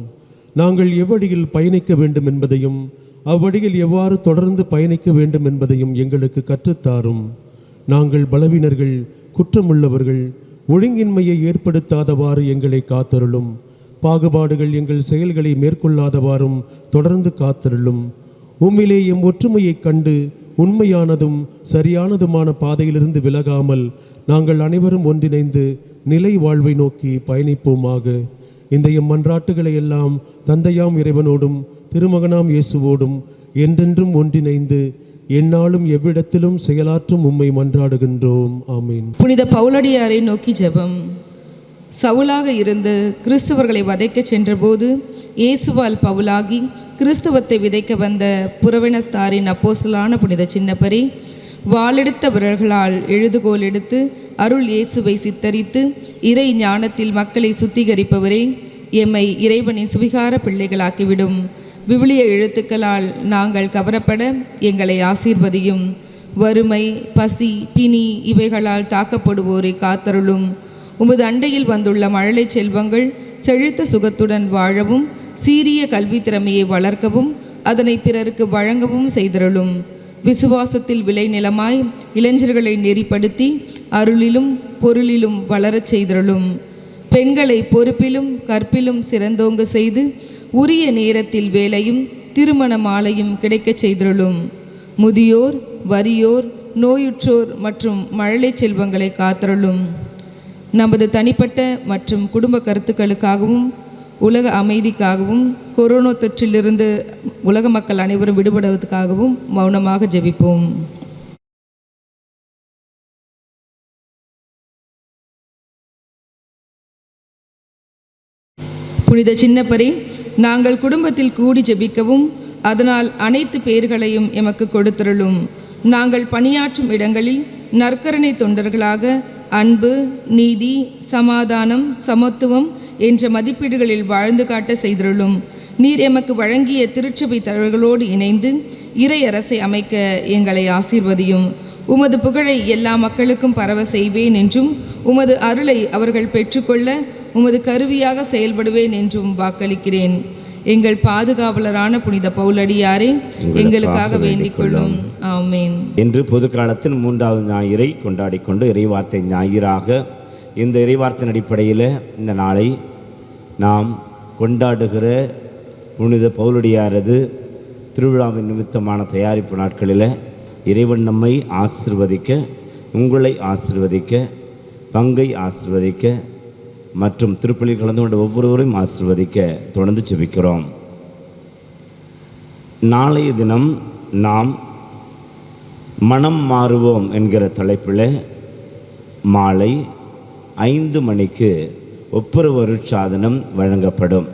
நாங்கள் எவ்வழியில் பயணிக்க வேண்டும் என்பதையும் அவ்வழியில் எவ்வாறு தொடர்ந்து பயணிக்க வேண்டும் என்பதையும் எங்களுக்கு கற்றுத்தாரும். நாங்கள் பலவீனர்கள், குற்றமுள்ளவர்கள், ஒழுங்கின்மையை ஏற்படுத்தாதவாறு எங்களை காத்தருளும். பாகுபாடுகள் எங்கள் செயல்களை மேற்கொள்ளாதவாறும் தொடர்ந்து காத்தருளும். உம்மிலே எம் ஒற்றுமையைக் கண்டு உண்மையானதும் சரியானதுமான பாதையிலிருந்து விலகாமல் நாங்கள் அனைவரும் ஒன்றிணைந்து நிலை வாழ்வை நோக்கி பயணிப்போமாக. இந்த எம் மன்றாட்டுகளை எல்லாம் தந்தையாம் இறைவனோடும் திருமகனாம் இயேசுவோடும் என்றென்றும் ஒன்றிணைந்து எந்நாளும் எவ்விடத்திலும் செயலாற்றும் உம்மை மன்றாடுகின்றோம். ஆமீன். புனித பவுலடியாரை நோக்கி ஜெபம். சவுலாக இருந்து கிறிஸ்தவர்களை வதைக்க சென்றபோது இயேசுவால் பவுலாகி கிறிஸ்தவத்தை விதைக்க வந்த புறவினத்தாரின் அப்போஸ்தலனான புனித சின்னப்பரே, வாளெடுத்த விரல்களால் எழுதுகோல் எடுத்து அருள் இயேசுவை சித்தரித்து இறை ஞானத்தில் மக்களை சுத்திகரிப்பவரே, எம்மை இறைவனின் சுவிகார பிள்ளைகளாக்கிவிடும். விவிலிய எழுத்துக்களால் நாங்கள் கவரப்பட எங்களை ஆசீர்வதியும். வறுமை, பசி, பிணி இவைகளால் தாக்கப்படுவோரை காத்தருளும். உமது அண்டையில் வந்துள்ள மழலை செல்வங்கள் செழித்த சுகத்துடன் வாழவும், சீரிய கல்வி திறமையை வளர்க்கவும், அதனை பிறருக்கு வழங்கவும் செய்தருளும். விசுவாசத்தில் விளைநிலமாய் இளைஞர்களை நெறிப்படுத்தி அருளிலும் பொருளிலும் வளரச் செய்தருளும். பெண்களை பொறுப்பிலும் கற்பிலும் சிறந்தோங்க செய்து உரிய நேரத்தில் வேலையும் திருமண மாலையும் கிடைக்கச் செய்தருளும். முதியோர், வறியோர், நோயுற்றோர் மற்றும் மழலை செல்வங்களை காத்தருளும். நமது தனிப்பட்ட மற்றும் குடும்ப கருத்துக்களுக்காகவும் உலக அமைதிக்காகவும் கொரோனா தொற்றிலிருந்து உலக மக்கள் அனைவரும் விடுபடுவதற்காகவும் மௌனமாக ஜெபிப்போம். புனித சின்னப்பரே, நாங்கள் குடும்பத்தில் கூடி ஜெபிக்கவும் அதனால் அனைத்து பேர்களையும் எமக்கு கொடுத்தருளும். நாங்கள் பணியாற்றும் இடங்களில் நற்கருணை தொண்டர்களாக அன்பு, நீதி, சமாதானம், சமத்துவம் என்ற மதிப்பீடுகளில் வாழ்ந்து காட்ட செய்தருளும். நீர் எமக்கு வழங்கிய திருச்சபை தலைவர்களோடு இணைந்து இறை அரசை அமைக்க எங்களை ஆசீர்வதியும். உமது புகழை எல்லா மக்களுக்கும் பரவ செய்வேன் என்றும், உமது அருளை அவர்கள் பெற்றுக்கொள்ள உமது கருவியாக செயல்படுவேன் என்றும் வாக்களிக்கிறேன். எங்கள் பாதுகாவலரான புனித பவுலடியாரே, எங்களுக்காக வேண்டிக் கொள்ளும். ஆமீன். இன்று பொது காலத்தின் 3வது ஞாயிறை கொண்டாடிக்கொண்டு இறைவார்த்தை ஞாயிறாக இந்த இறைவார்த்தையின் அடிப்படையில் இந்த நாளை நாம் கொண்டாடுகிற புனித பவுலடியாரது திருவிழாவின் நிமித்தமான தயாரிப்பு நாட்களில் இறைவன் நம்மை ஆசிர்வதிக்க, உங்களை ஆசிர்வதிக்க, பங்கை ஆசிர்வதிக்க மற்றும் திருப்பலியில் கலந்து கொண்ட ஒவ்வொருவரையும் ஆசிர்வதிக்க தொடர்ந்து ஜெபிக்கிறோம். நாளைய தினம் நாம் மனம் மாறுவோம் என்கிற தலைப்பில் மாலை 5 மணிக்கு ஒப்புரவு அருட்சாதனம் வழங்கப்படும்.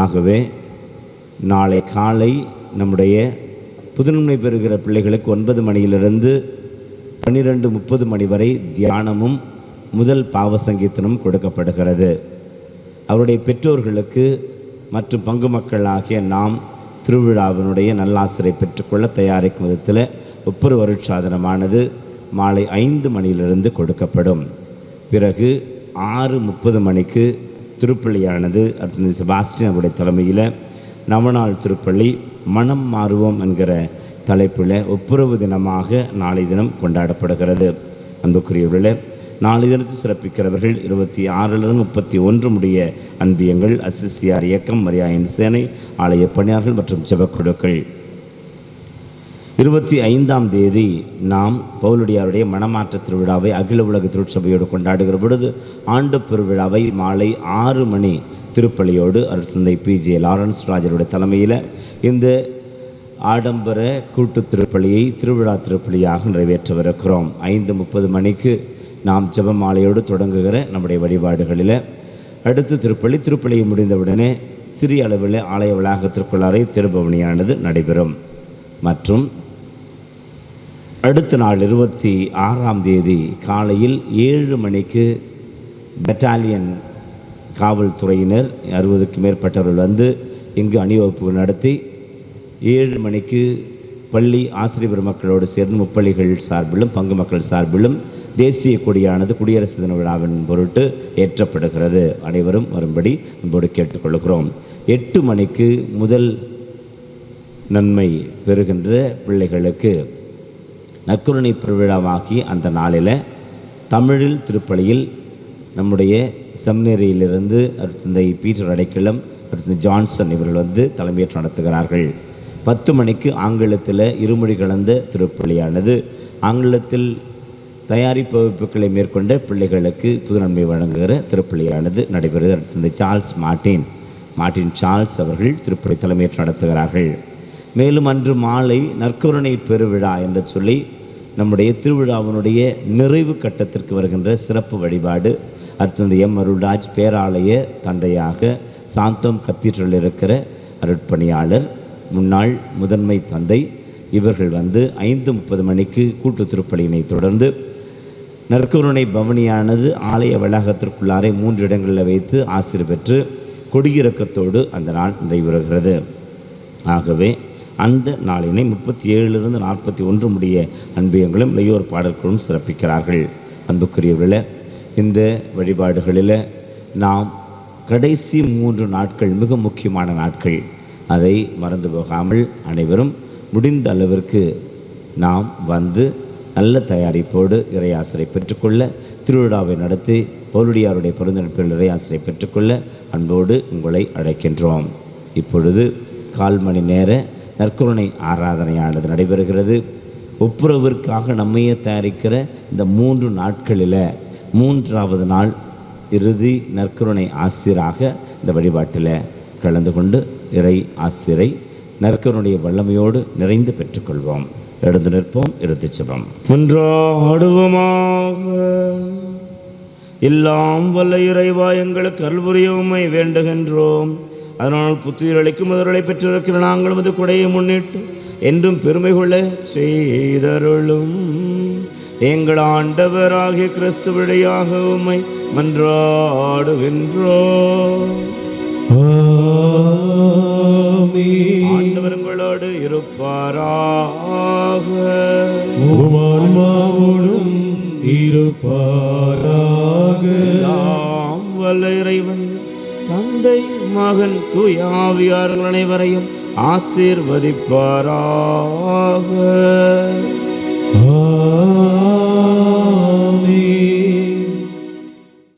ஆகவே நாளை காலை நம்முடைய புதுநன்மை பெறுகிற பிள்ளைகளுக்கு 9 மணியிலிருந்து 12:30 மணி வரை தியானமும் முதல் பாவ சங்கீதனும் கொடுக்கப்படுகிறது. அவருடைய பெற்றோர்களுக்கு மற்றும் பங்கு மக்களாகிய நாம் திருவிழாவினுடைய நல்லாசிரை பெற்றுக்கொள்ள தயாரிக்கும் விதத்தில் ஒவ்வொரு வருட்சாதனமானது மாலை 5 மணியிலிருந்து கொடுக்கப்படும். பிறகு 6:30 மணிக்கு திருப்பள்ளியானது அடுத்த செபாஸ்டியன் அவருடைய தலைமையில் நவநாள் திருப்பள்ளி மனம் மாறுவோம் என்கிற தலைப்பில் ஒப்புரவு தினமாக நாளை தினம் கொண்டாடப்படுகிறது. அன்புக்குரியவர்களே, நாளை தினத்தை சிறப்பிக்கிறவர்கள் 26 31 முடிய அன்பியங்கள், அசிசியார் இயக்கம், மரியாயின் சேனை, ஆலய பணியாளர்கள் மற்றும் ஜெபக்குழுக்கள். 25ஆம் தேதி நாம் பவுலடியாருடைய மனமாற்ற திருவிழாவை அகில உலக திருச்சபையோடு கொண்டாடுகிற பொழுது ஆண்டு பெருவிழாவை மாலை 6 மணி திருப்பலியோடு அருட்தந்தை PJ லாரன்ஸ் ராஜருடைய தலைமையில் இந்த ஆடம்பர கூட்டு திருப்பலியை திருவிழா திருப்பலியாக நிறைவேற்றவிருக்கிறோம். 5:30 மணிக்கு நாம் ஜெபமாலையோடு தொடங்குகிற நம்முடைய வழிபாடுகளில் அடுத்த திருப்பலியை முடிந்தவுடனே சிறிய அளவில் ஆலய வளாகத்திற்குள்ளாரை திருபவனியானது நடைபெறும். மற்றும் அடுத்த நாள் 26ஆம் தேதி காலையில் 7 மணிக்கு பெட்டாலியன் காவல்துறையினர் 60க்கும் மேற்பட்டவர்கள் வந்து இங்கு அணிவகுப்பு நடத்தி 7 மணிக்கு பள்ளி ஆசிரியர் பெருமக்களோடு சேர்ந்து முப்பள்ளிகள் சார்பிலும் பங்கு மக்கள் சார்பிலும் தேசிய கொடியானது குடியரசு தின விழாவின் பொருட்டு ஏற்றப்படுகிறது. அனைவரும் வரும்படி அன்போடு கேட்டுக்கொள்கிறோம். 8 மணிக்கு முதல் நன்மை பெறுகின்ற பிள்ளைகளுக்கு நற்கருணை பெருவிழாவாகி அந்த நாளில் தமிழில் திருப்பலியில் நம்முடைய செமினரியிலிருந்து அடுத்த பீட்டர் அடைக்கலம், அடுத்த ஜான்சன் இவர்கள் வந்து தலைமையேற்று நடத்துகிறார்கள். 10 மணிக்கு ஆங்கிலத்தில் இருமொழி கலந்த திருப்பலியானது ஆங்கிலத்தில் தயாரிப்பு வகுப்புகளை மேற்கொண்ட பிள்ளைகளுக்கு புதுநன்மை வழங்குகிற திருப்பலியானது நடைபெறுகிறது. அடுத்த சார்ல்ஸ் மார்ட்டின் சார்ல்ஸ் அவர்கள் திருப்பலி தலைமையேற்று நடத்துகிறார்கள். மேலும் அன்று மாலை நற்கருணை பெருவிழா என்று சொல்லி நம்முடைய திருவிழாவினுடைய நிறைவு கட்டத்திற்கு வருகின்ற சிறப்பு வழிபாடு அடுத்த எம் அருள்ராஜ் பேராலய தந்தையாக சாந்தோம் கத்தீட்ரலில் இருக்கிற அருட்பணியாளர் முன்னாள் முதன்மை தந்தை இவர்கள் வந்து 5:30 மணிக்கு கூட்டு திருப்பலியினை தொடர்ந்து நற்கருணை பவனியானது ஆலய வளாகத்திற்குள்ளாரை 3 இடங்களில் வைத்து ஆசிர் பெற்று கொடியிறக்கத்தோடு அந்த நாள் நிறைவேறுகிறது. ஆகவே அந்த நாளினை 37 41 முடிய அன்பியங்களும் இளையோர் பாடல்களும் சிறப்பிக்கிறார்கள். அன்புக்குரியவர்களே, இந்த வழிபாடுகளில் நாம் கடைசி 3 நாட்கள் மிக முக்கியமான நாட்கள், அதை மறந்து போகாமல் அனைவரும் முடிந்த அளவிற்கு நாம் வந்து நல்ல தயாரிப்போடு இறையாசிரை பெற்றுக்கொள்ள திருவிழாவை நடத்தி பவுலடியாருடைய பெருந்தெடுப்பில் இறையாசிரை பெற்றுக்கொள்ள அன்போடு உங்களை அழைக்கின்றோம். இப்பொழுது 1/4 மணி நேர நற்கருணை ஆராதனையானது நடைபெறுகிறது. ஒப்புரவிற்காக நம்மையே தயாரிக்கிற இந்த 3 நாட்களில் 3வது நாள் இறுதி நற்கருணை ஆசிராக இந்த வழிபாட்டில் கலந்து கொண்டு இறை ஆசிரை நற்கருணைய வல்லமையோடு நிறைந்து பெற்றுக்கொள்வோம். எழுந்து நிற்போம். இறுதி ஜெபம். ஒன்றாடுவோமாக. எல்லாம் வல்ல இறைவா, எங்களுக்கு அருள் புரிய உம்மை வேண்டுகின்றோம். அதனால் புத்துயிர் அளிக்கும் முதல்களை பெற்றிருக்கிற நாங்கள் அது கொடையை முன்னிட்டு என்றும் பெருமை கொள்ள செய்தருளும். எங்கள் ஆண்டவராகிய கிறிஸ்து வழியாக உம்மை மன்றாடுகின்றோம். ஆண்டவர் உங்களோடு இருப்பாராக. உம்மாவோடும் இருப்பாராக. நாம் வல்ல இறைவன் தந்தை மகன் தூய ஆவியார்கள் அனைவரையும் ஆசீர்வதிப்பாராக.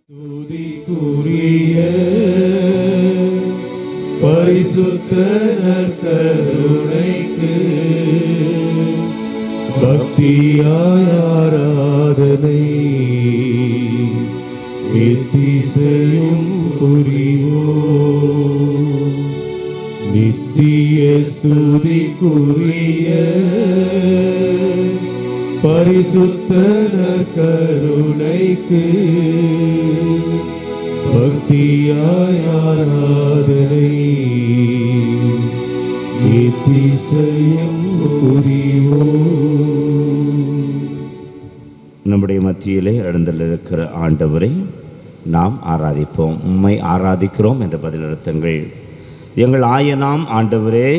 துதிக்குரிய பரிசுத்த நற்கருணைக்கு பக்தியாய் ஆராதனை எத்திசையும் புரிவோம். நித்திய ஸ்துதிக்குரிய பரிசுத்த நற்கருணைக்கு பக்தியாய் ஆராதனை எத்திசையும் நம்முடைய மத்தியிலே எழுந்திருக்கிற ஆண்டவரை நாம் ஆராதிப்போம். உம்மை ஆராதிக்கிறோம் என்ற பதிலளித்தங்கள். எங்கள் ஆயனாம் ஆண்டவரே,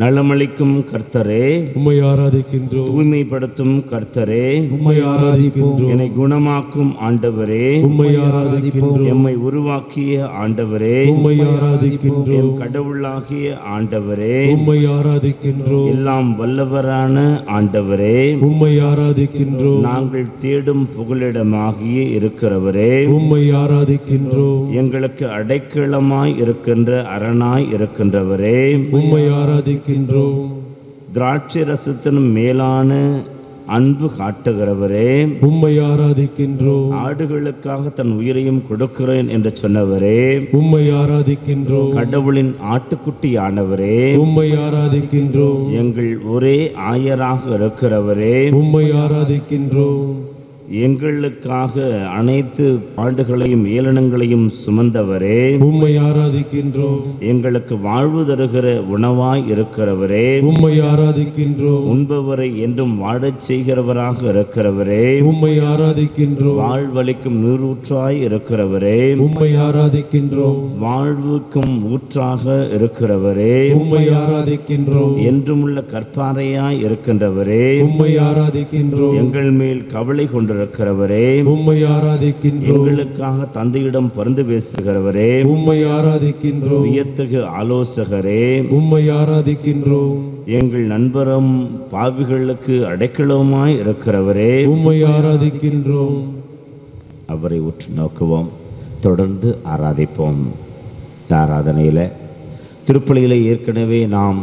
நலமளிக்கும் கர்த்தரே, உம்மை ஆராதிக்கின்றோம். தூய்மைப்படுத்தும் கர்த்தரே, உம்மை ஆராதிக்கின்றோம். என்னை குணமாக்கும் ஆண்டவரே, உம்மை ஆராதிக்கின்றோம். எம்மை உருவாக்கிய ஆண்டவரே, உம்மை ஆராதிக்கின்றோம். எம் கடவுளாகிய ஆண்டவரே, உம்மை ஆராதிக்கின்றோம். எல்லாம் வல்லவரான ஆண்டவரே, உம்மை ஆராதிக்கின்றோம். நாங்கள் தேடும் புகலிடமாகிய இருக்கிறவரே, உம்மை ஆராதிக்கின்றோம். எங்களுக்கு அடைக்கலமாய் இருக்கின்ற அரணாய் இருக்கின்றவரே, உம்மை ஆராதிக்கின்றோம். திராட்சை ரசத்தினும் மேலான அன்பு காட்டுகிறவரே, உம்மை ஆராதிக்கின்றோம். ஆடுகளுக்காக தன் உயிரையும் கொடுக்கிறேன் என்று சொன்னவரே, உம்மை ஆராதிக்கின்றோம். கடவுளின் ஆட்டுக்குட்டியானவரே, உம்மை ஆராதிக்கின்றோம். எங்கள் ஒரே ஆயராக இருக்கிறவரே, உம்மை ஆராதிக்கின்றோம். எங்களுக்காக அனைத்து பாடுகளையும் ஏளனங்களையும் சுமந்தவரே, உம்மை ஆராதிக்கின்றோம். எங்களுக்கு வாழ்வு தருகிற உணவாய் இருக்கிறவரே, உம்மை ஆராதிக்கின்றோம். உண்பவரை என்றும் வாழச் செய்கிறவராக இருக்கிறவரே, உம்மை ஆராதிக்கின்றோம். வாழ்வளிக்கும் நீரூற்றாய் இருக்கிறவரே, உம்மை ஆராதிக்கின்றோம். வாழ்வுக்கும் ஊற்றாக இருக்கிறவரே, உம்மை ஆராதிக்கின்றோம். என்றுமுள்ள கற்பாறையாய் இருக்கின்றவரே, உம்மை ஆராதிக்கின்றோம். எங்கள் மேல் கவலை கொண்டிருக்கிறவரே, உம்மை ஆராதிக்கின்றோம். எங்களுக்காக தந்தையிடம் பரிந்து பேசுகிறவரே, உம்மை ஆராதிக்கின்றோம். வியத்தகு ஆலோசகரே, உம்மை ஆராதிக்கின்றோம். எங்கள் நண்பரும் பாவிகளுக்கு அடைக்கலமாய் இருக்கிறவரே, உம்மை ஆராதிக்கின்றோம். அவரை உற்று நோக்குவோம், தொடர்ந்து ஆராதிப்போம். இந்த ஆராதனையில் திருப்பலியில் ஏற்கனவே நாம்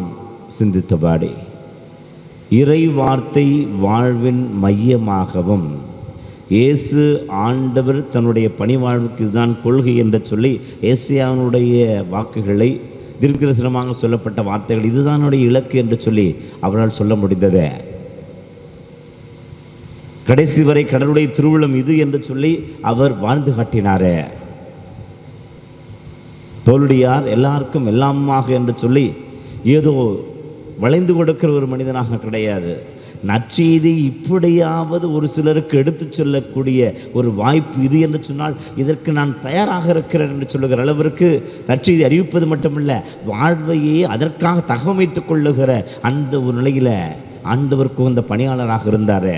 சிந்தித்தபடி இறை வார்த்தை வாழ்வின் மையமாகவும், இயேசு ஆண்டவர் தன்னுடைய பணி வாழ்வுக்கு இதுதான் கொள்கை என்று சொல்லி ஏசியாவினுடைய வாக்குகளை தீர்க்கதரிசனமாக சொல்லப்பட்ட வார்த்தைகள் இதுதானுடைய இலக்கு என்று சொல்லி அவரால் சொல்ல முடிந்தது. கடைசி வரை கடவுளுடைய திருவுளம் இது என்று சொல்லி அவர் வாழ்ந்து காட்டினாரே. தோல்டியார் எல்லாருக்கும் எல்லாமாக என்று சொல்லி ஏதோ வளைந்து கொடுக்கிற ஒரு மனிதனாக கிடையாது. நற்செய்தி இப்படியாவது ஒரு சிலருக்கு எடுத்து சொல்லக்கூடிய ஒரு வாய்ப்பு இது என்று சொன்னால் இதற்கு நான் தயாராக இருக்கிறேன் என்று சொல்லுகிற அளவிற்கு நற்செய்தி அறிவிப்பது மட்டுமல்ல, வாழ்வையே அதற்காக தகவமைத்துக் கொள்ளுகிற அந்த ஒரு நிலையில் ஆண்டவருக்கு வந்த பணியாளராக இருந்தார்.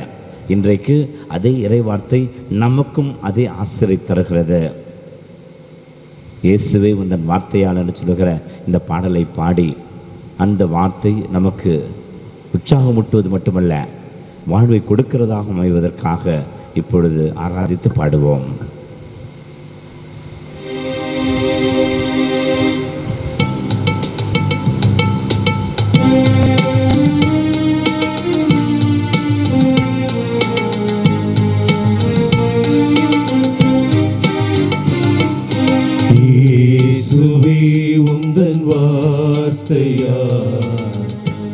இன்றைக்கு அதே இறைவார்த்தை நமக்கும் அதே ஆசிரியை தருகிறது. இயேசுவே உந்தன் வார்த்தையால் என்று சொல்லுகிற இந்த பாடலை பாடி அந்த வார்த்தை நமக்கு உற்சாகமூட்டுவது மட்டுமல்ல, வாழ்வை கொடுக்கிறதாக அமைவதற்காக இப்பொழுது ஆராதித்து பாடுவோம். இயேசுவே உந்தன் வார்த்தையா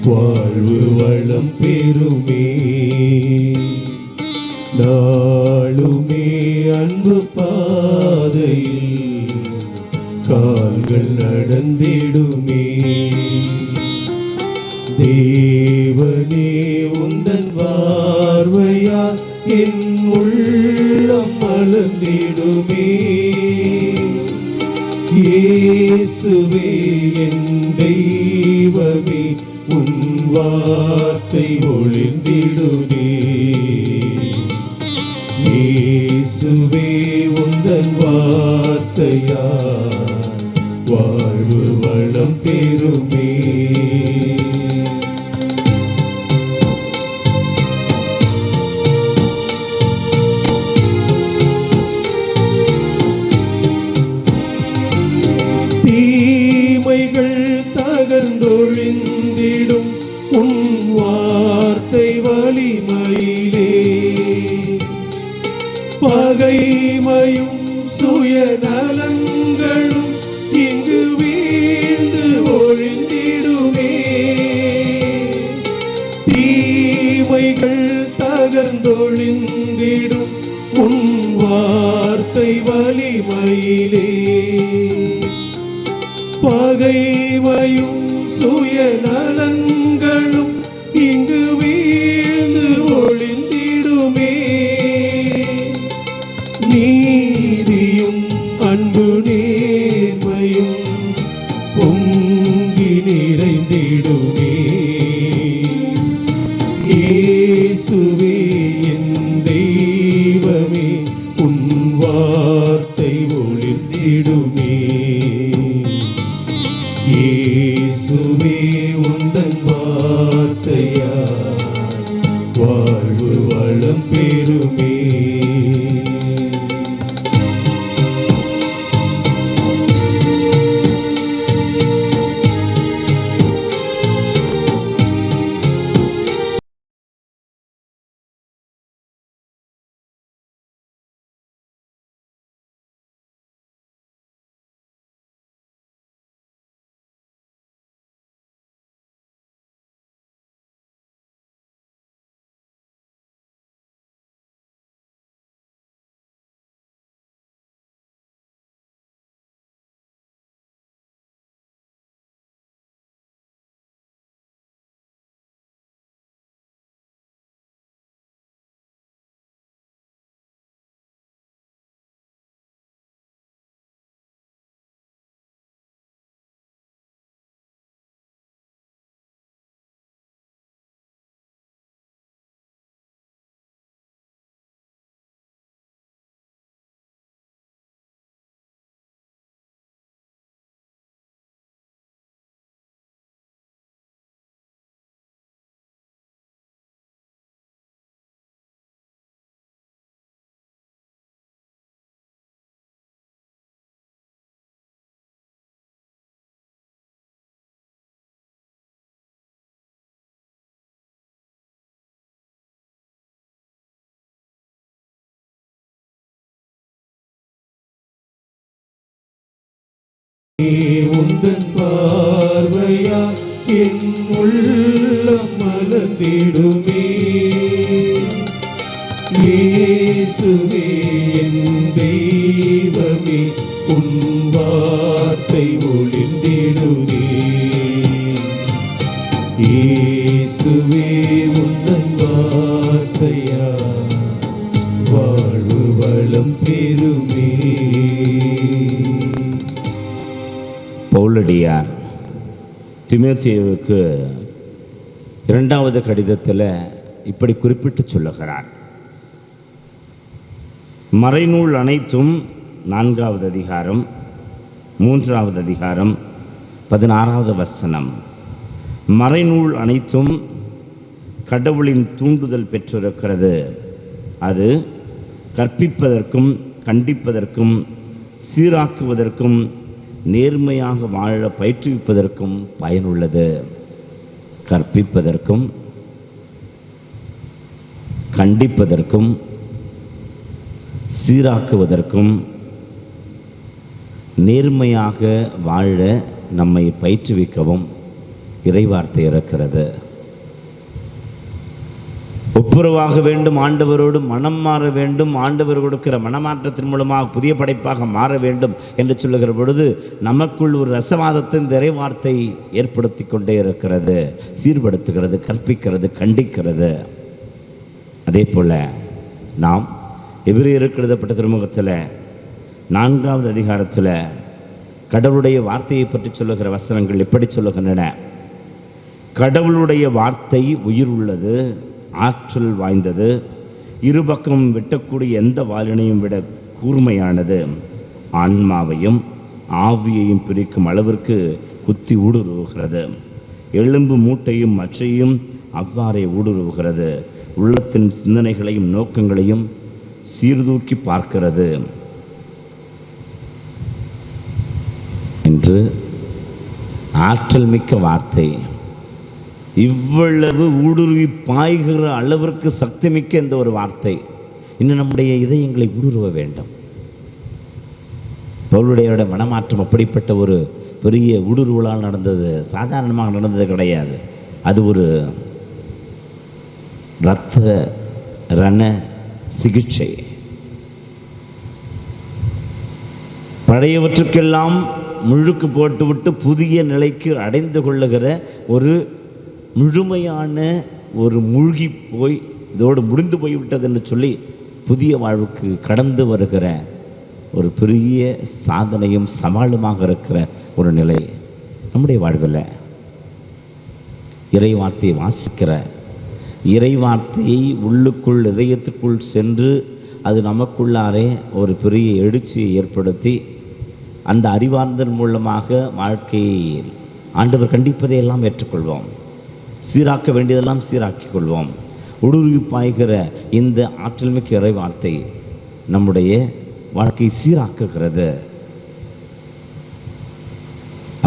வாழ்வு வளம் பெறுமே, நாளுமே அன்பு பாதையில் கால்கள் நடந்திடுமே. தேவனே உந்தன் பார்வையால் என் உள்ளம் மலர்ந்திடுமே. இயேசுவே என் தெய்வமே உன் வார்த்தை ஒளிந்திடுதே. இயேசுவே உந்தன் வார்த்தையா வாழ்வு வளம் பெறுமே. தீமைகள் தகர்ந்தொழிந்திடும் உன் வார்த்தை வலிமையிலே, பகைமையும் சுயநலங்களும் இங்கு வீழ்ந்து ஒழிந்திடுமே. தீமைகள் தகர்ந்தொழிந்திடும் உன் வார்த்தை வலிமையிலே, பகைமையும் சுயநலன்களும் இங்கு வீழ்ந்து ஒளிந்திடுமே. நீதியும் அன்பு நேர்மையும் பொங்கி நிறைந்திடுமே. இயேசுவே என் தெய்வமே, உன் வார்த்தை ஒளிர்ந்திடுமே. இயேசுவே உந்தன் வார்த்தையால் வாழ்வு வளம் பெறுமே. உந்தன் பார்வையால் என் உள்ளம் மலர்ந்திடுமே. இயேசுவே என் தெய்வமே, உன் வார்த்தை ஒளிர்ந்திடுமே. இயேசுவே உந்தன் வார்த்தையால் வாழ்வு வளம் பெறுமே. பவுலடியார் தீமோத்தேயுவுக்கு 2வது கடிதத்தில் இப்படி குறிப்பிட்டு சொல்லுகிறார். மறைநூல் அனைத்தும் 4வது அதிகாரம் 3வது அதிகாரம் 16வது வசனம். மறைநூல் அனைத்தும் கடவுளின் தூண்டுதல் பெற்றிருக்கிறது. அது கற்பிப்பதற்கும் கண்டிப்பதற்கும் சீராக்குவதற்கும் நேர்மையாக வாழ பயிற்றுவிப்பதற்கும் பயனுள்ளது. கற்பிப்பதற்கும் கண்டிப்பதற்கும் சீராக்குவதற்கும் நேர்மையாக வாழ நம்மை பயிற்றுவிக்கவும் இறைவார்த்தை இருக்கிறது. ஒப்புரவாக வேண்டும், ஆண்டவரோடு மனம் மாற வேண்டும், ஆண்டவர் கொடுக்கிற மனமாற்றத்தின் மூலமாக புதிய படைப்பாக மாற வேண்டும் என்று சொல்லுகிற பொழுது நமக்குள் ஒரு ரசவாதத்தின் இறைவார்த்தை ஏற்படுத்தி கொண்டே இருக்கிறது, சீர்படுத்துகிறது, கற்பிக்கிறது, கண்டிக்கிறது. அதே போல் நாம் எபிரேயருக்கு எழுதப்பட்ட திருமுகத்தில் 4வது அதிகாரத்தில் கடவுளுடைய வார்த்தையை பற்றி சொல்லுகிற வசனங்கள் எப்படி சொல்லுகின்றன? கடவுளுடைய வார்த்தை உயிர் உள்ளது, ஆற்றல் வாய்ந்தது, இருபக்கம் வெட்டக்கூடிய எந்த வாளினையும் விட கூர்மையானது, ஆன்மாவையும் ஆவியையும் பிரிக்கும் அளவிற்கு குத்தி ஊடுருவுகிறது, எலும்பு மூட்டையும் மற்றையும் அவ்வாறே ஊடுருவுகிறது, உள்ளத்தின் சிந்தனைகளையும் நோக்கங்களையும் சீர்தூக்கி பார்க்கிறது என்று ஆற்றல் மிக்க வார்த்தை. இவ்வளவு ஊடுருவி பாய்கிற அளவிற்கு சக்தி மிக்க இந்த ஒரு வார்த்தை இன்னும் நம்முடைய இதயங்களை ஊடுருவ வேண்டும். பவுலுடையோட மனமாற்றம் அப்படிப்பட்ட ஒரு பெரிய ஊடுருவலால் நடந்தது, சாதாரணமாக நடந்தது கிடையாது. அது ஒரு இரத்த ரண சிகிச்சை. பழையவற்றுக்கெல்லாம் முழுக்கு போட்டுவிட்டு புதிய நிலைக்கு அடைந்து கொள்ளுகிற ஒரு முழுமையான ஒரு மூழ்கி போய் இதோடு முடிந்து போய்விட்டது என்று சொல்லி புதிய வாழ்வுக்கு கடந்து வருகிற ஒரு பெரிய சாதனையும் சவாலுமாக இருக்கிற ஒரு நிலை நம்முடைய வாழ்வில். இறை வார்த்தையை வாசிக்கிற, இறை வார்த்தையை உள்ளுக்குள் இதயத்துக்குள் சென்று அது நமக்குள்ளாரே ஒரு பெரிய எழுச்சியை ஏற்படுத்தி அந்த அறிவார்ந்தன் மூலமாக வாழ்க்கையில் ஆண்டவர் கண்டிப்பதையெல்லாம் ஏற்றுக்கொள்வோம், சீராக்க வேண்டியதெல்லாம் சீராக்கிக் கொள்வோம். ஊடுருவி பாய்கிற இந்த ஆற்றல் மிக்க இறை வார்த்தை நம்முடைய வாழ்க்கையை சீராக்குகிறது.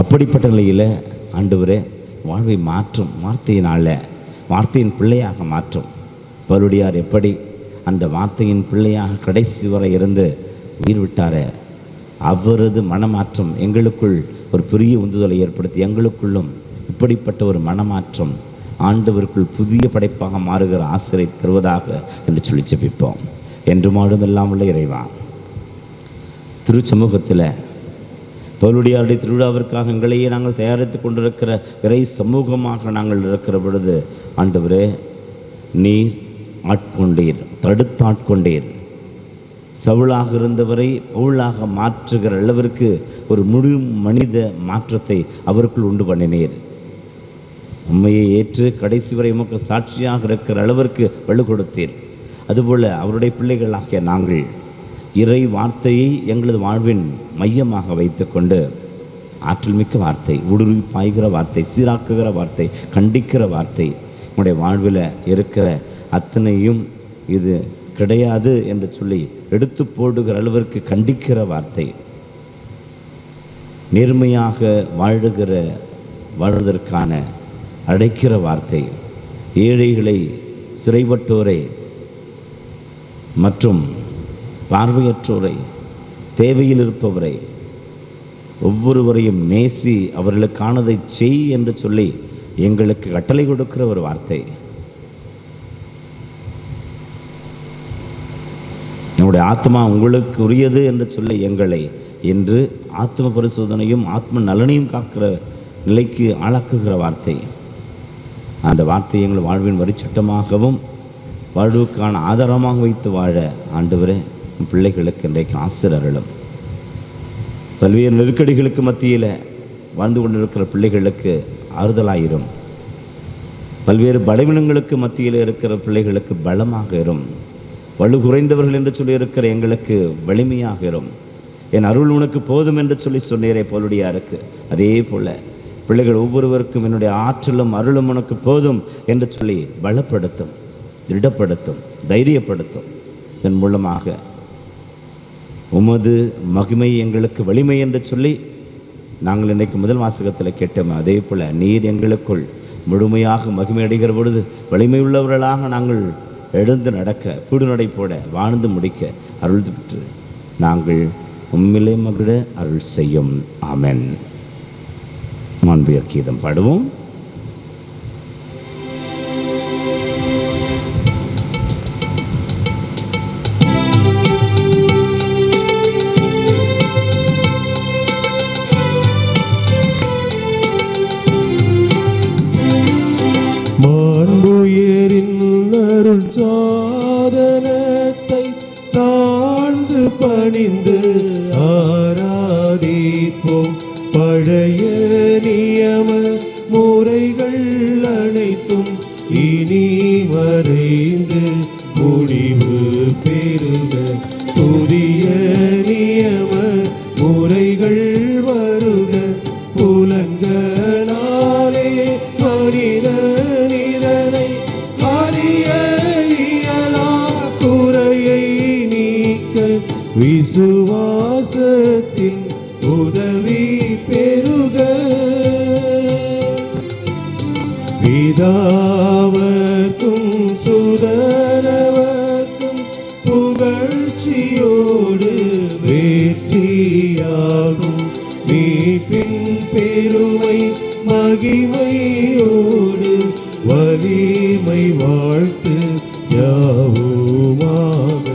அப்படிப்பட்ட நிலையில் ஆண்டவரே வாழ்வை மாற்றும், வார்த்தையின் பிள்ளையாக மாற்றும். பவுலடியார் எப்படி அந்த வார்த்தையின் பிள்ளையாக கடைசி வரை இருந்து உயிர் விட்டாரே, அவரது மனமாற்றம் எங்களுக்குள் ஒரு பெரிய உந்துதலை ஏற்படுத்தி எங்களுக்குள்ளும் இப்படிப்பட்ட ஒரு மனமாற்றம் ஆண்டவருக்குள் புதிய படைப்பாக மாறுகிற ஆசிரை தருவதாக என்று சொல்லி ஜெபிப்போம். என்று மாடும் எல்லாம் உள்ள இறைவா, திருச்சமூகத்தில் பவுலடியாருடைய திருவிழாவிற்காக எங்களையே நாங்கள் தயாரித்து கொண்டிருக்கிற இறை சமூகமாக நாங்கள் இருக்கிற பொழுது ஆண்டவரே நீர் ஆட்கொண்டீர், தடுத்தாட்கொண்டீர். சவுளாக இருந்தவரை பவுலாக மாற்றுகிற அளவிற்கு ஒரு முழு மனித மாற்றத்தை அவருக்குள் உண்டு பண்ணினீர். உண்மையை ஏற்று கடைசி வரை உமக்கு சாட்சியாக இருக்கிற அளவிற்கு வலு கொடுத்தீர். அதுபோல் அவருடைய பிள்ளைகளாகிய நாங்கள் இறை வார்த்தையை எங்களது வாழ்வின் மையமாக வைத்து கொண்டு ஆற்றல் மிக்க வார்த்தை, ஊடுருவி பாய்கிற வார்த்தை, சீராக்குகிற வார்த்தை, கண்டிக்கிற வார்த்தை, உங்களுடைய வாழ்வில் இருக்கிற அத்தனையும் இது கிடையாது என்று சொல்லி எடுத்து போடுகிற அளவிற்கு கண்டிக்கிற வார்த்தை, நேர்மையாக வாழ்வதற்கான அடைக்கிற வார்த்தை, ஏழைகளை, சிறைப்பட்டோரை மற்றும் பார்வையற்றோரை, தேவையில் இருப்பவரை ஒவ்வொருவரையும் நேசி அவர்களுக்கானதை செய் என்று சொல்லி எங்களுக்கு கட்டளை கொடுக்கிற ஒரு வார்த்தை. நம்முடைய ஆத்மா உங்களுக்கு உரியது என்று சொல்லி எங்களை இன்று ஆத்ம பரிசோதனையும் ஆத்ம நலனையும் காக்கிற நிலைக்கு ஆளாக்குகிற வார்த்தை. அந்த வார்த்தையை எங்கள் வாழ்வின் வரிச்சட்டமாகவும் வாழ்வுக்கான ஆதாரமாக வைத்து வாழ ஆண்டவரே பிள்ளைகளுக்கு இன்றைக்கு ஆசிரியர்களும் பல்வேறு நெருக்கடிகளுக்கு மத்தியில் வாழ்ந்து கொண்டிருக்கிற பிள்ளைகளுக்கு ஆறுதலாயிரும், பல்வேறு பலவீனங்களுக்கு மத்தியில் இருக்கிற பிள்ளைகளுக்கு பலமாக இரும், வலு குறைந்தவர்கள் என்று சொல்லி இருக்கிற எங்களுக்கு வலிமையாக இரும். என் அருள் உனக்கு போதும் என்று சொல்லி சொன்னீரே பவுலடியாருக்கு, அதே போல் பிள்ளைகள் ஒவ்வொருவருக்கும் என்னுடைய ஆற்றலும் அருளும் உனக்கு போதும் என்று சொல்லி பலப்படுத்தும், திடப்படுத்தும், தைரியப்படுத்தும். இதன் மூலமாக உமது மகிமை எங்களுக்கு வலிமை என்று சொல்லி நாங்கள் இன்றைக்கு முதல் வாசகத்தில் கேட்டோம். அதே போல் நீர் எங்களுக்குள் முழுமையாக மகிமை அடைகிற பொழுது வலிமை உள்ளவர்களாக நாங்கள் எழுந்து நடக்க, கூடுநடை போட, வாழ்ந்து முடிக்க அருள் பெற்று நாங்கள் உம்மிலே மகிழ அருள் செய்யும். ஆமென். மாண்புயர் கீதம் பாடுவோம். மாண்புயரின் அருள் சாதனத்தை தாழ்ந்து பணிந்து ஆராதிப்போம். பழைய நியம முறைகள் அனைத்தும் இனி மறைந்து முடிவு பெறுக. புதிய நியம முறைகள் வருக. புலன்களாலே மனிதன் இதனை அறிய இயலா. குறையை நீக்க விசுவாசத்தின் உதவி பெறுக. பிதாவர்க்கும் சுதனவர்க்கும் புகழ்ச்சியோடு வெற்றியாகும். மீட்பின் பெருமை மகிமையோடு வலிமை வாழ்த்து யாவுமாக.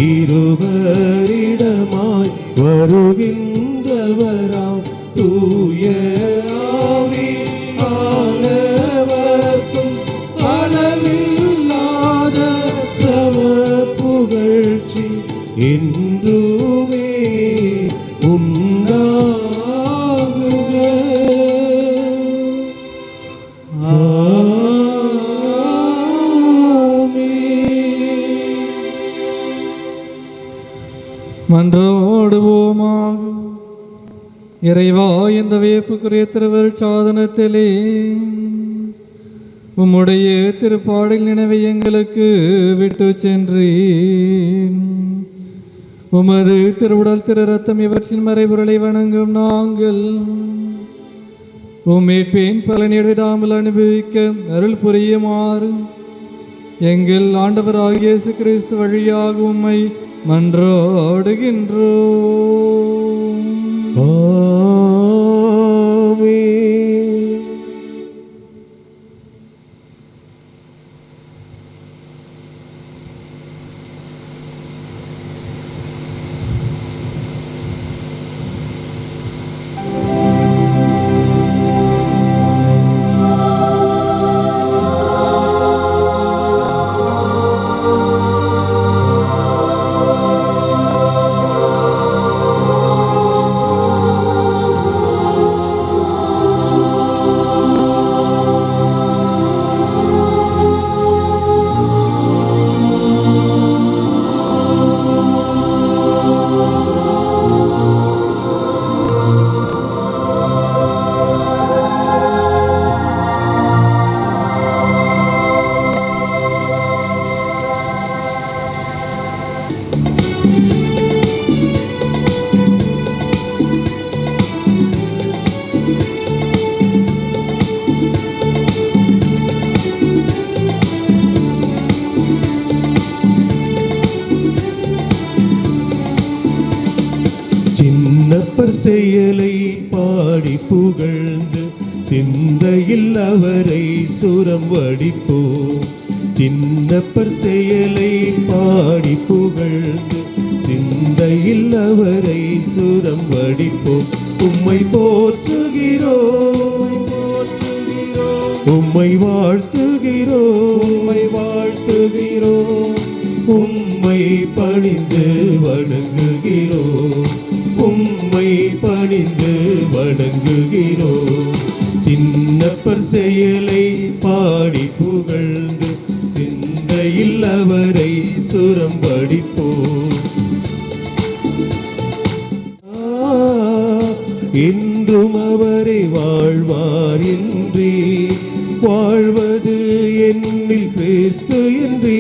இருவரிடமாய் வருகின்றவராம் தூய ஆவியானவர்க்கும் அளவில்லாத சம புகழ்ச்சி என்றுமே உண்டாகுக. மன்றாடுவோமாக. இறைவா, இந்த வியப்புக்குரிய திருவருள் சாதனத்திலே உம்முடைய திருப்பாடல் நினைவை எங்களுக்கு விட்டு சென்றீர். உமது திருவுடல் திரு ரத்தம் இவற்றின் மறைபொருளை வணங்கும் நாங்கள் உம்மீட்பின் பலனை விடாமல் அனுபவிக்க அருள் புரியுமாறு எங்கள் ஆண்டவராகிய இயேசு கிறிஸ்து வழியாக உம்மை மன்றாடுகின்றோம். சின்னப்பர் செயலை பாடி புகழ்ந்து சிந்தையில் அவரை சுரம் வடிப்போம். சின்னப்பர் செயலை பாடி புகழ்ந்து சிந்தையில் அவரை சுரம் வடிப்போம். உம்மை போற்றுகிறோம், உம்மை வாழ்த்துகிறோம், உம்மை வாழ்த்துகிறோம். உம்மை பணிந்து வணங்குகிறோம், உம்மை பணிந்து வணங்குகிறோம். சின்னப்பர் செயலை பாடி புகழ்ந்து சிந்தையில் அவரை சுரம் படிப்போம். என்றும் அவரை வாழ்வார் என்றே வாழ்வது என்னில் கிறிஸ்து என்றே.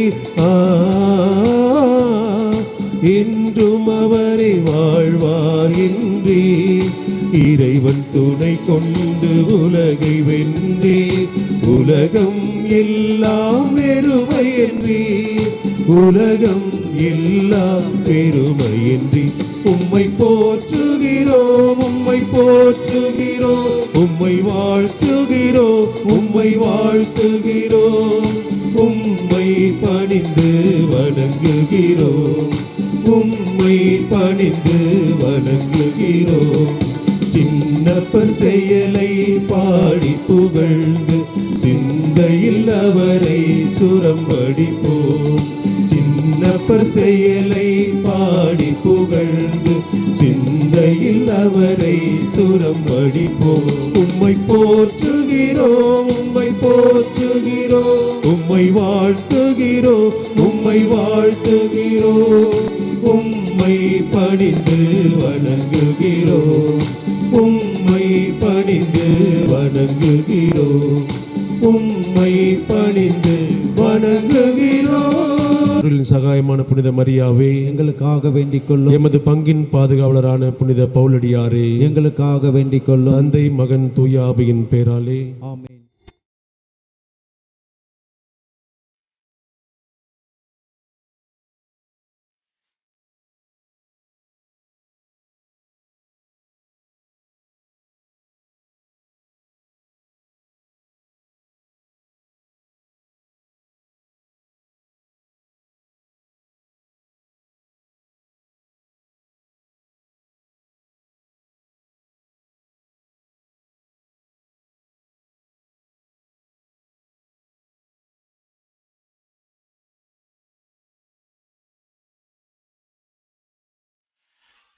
என்றும் அவரை வாழ்வார் என்றே இறைவன் துணை கொண்டு உலகை வென்றே. உலகம் எல்லாம் வெறுமை என்றே, உலகம் எல்லாம் பெருமையின்றி. உம்மை போற்றுகிறோம், உம்மை போற்றுகிறோம், உம்மை வாழ்த்துகிறோம், உம்மை வாழ்த்துகிறோம். உம்மை பணிந்து வணங்குகிறோம், உம்மை பணிந்து வணங்குகிறோம். சின்னப்பர் செயலை பாடி புகழ்ந்து சிந்தையில் அவரை சுரம் வடிப்போம். சின்னப்பர் செயலை பாடி புகழ்ந்து சிந்தையில் அவரை சுரம் வடிப்போம். உம்மை போற்றுகிறோம், உம்மை போற்றுகிறோம், உம்மை வாழ்த்துகிறோம், உம்மை வாழ்த்துகிறோம். உம்மை பணிந்து வணங்குகிறோம், உம்மை பணிந்து வணங்குகிறோம், உம்மை பணிந்து வணங்குகிறோம். சகாயமான புனித மரியாவே, எங்களுக்காக வேண்டிக் கொள்ளும். எமது பங்கின் பாதுகாவலரான புனித பவுலடியாரே, எங்களுக்காக வேண்டிக் கொள்ளும். தந்தை மகன் தூய ஆவியின் பேராலே ஆமென்.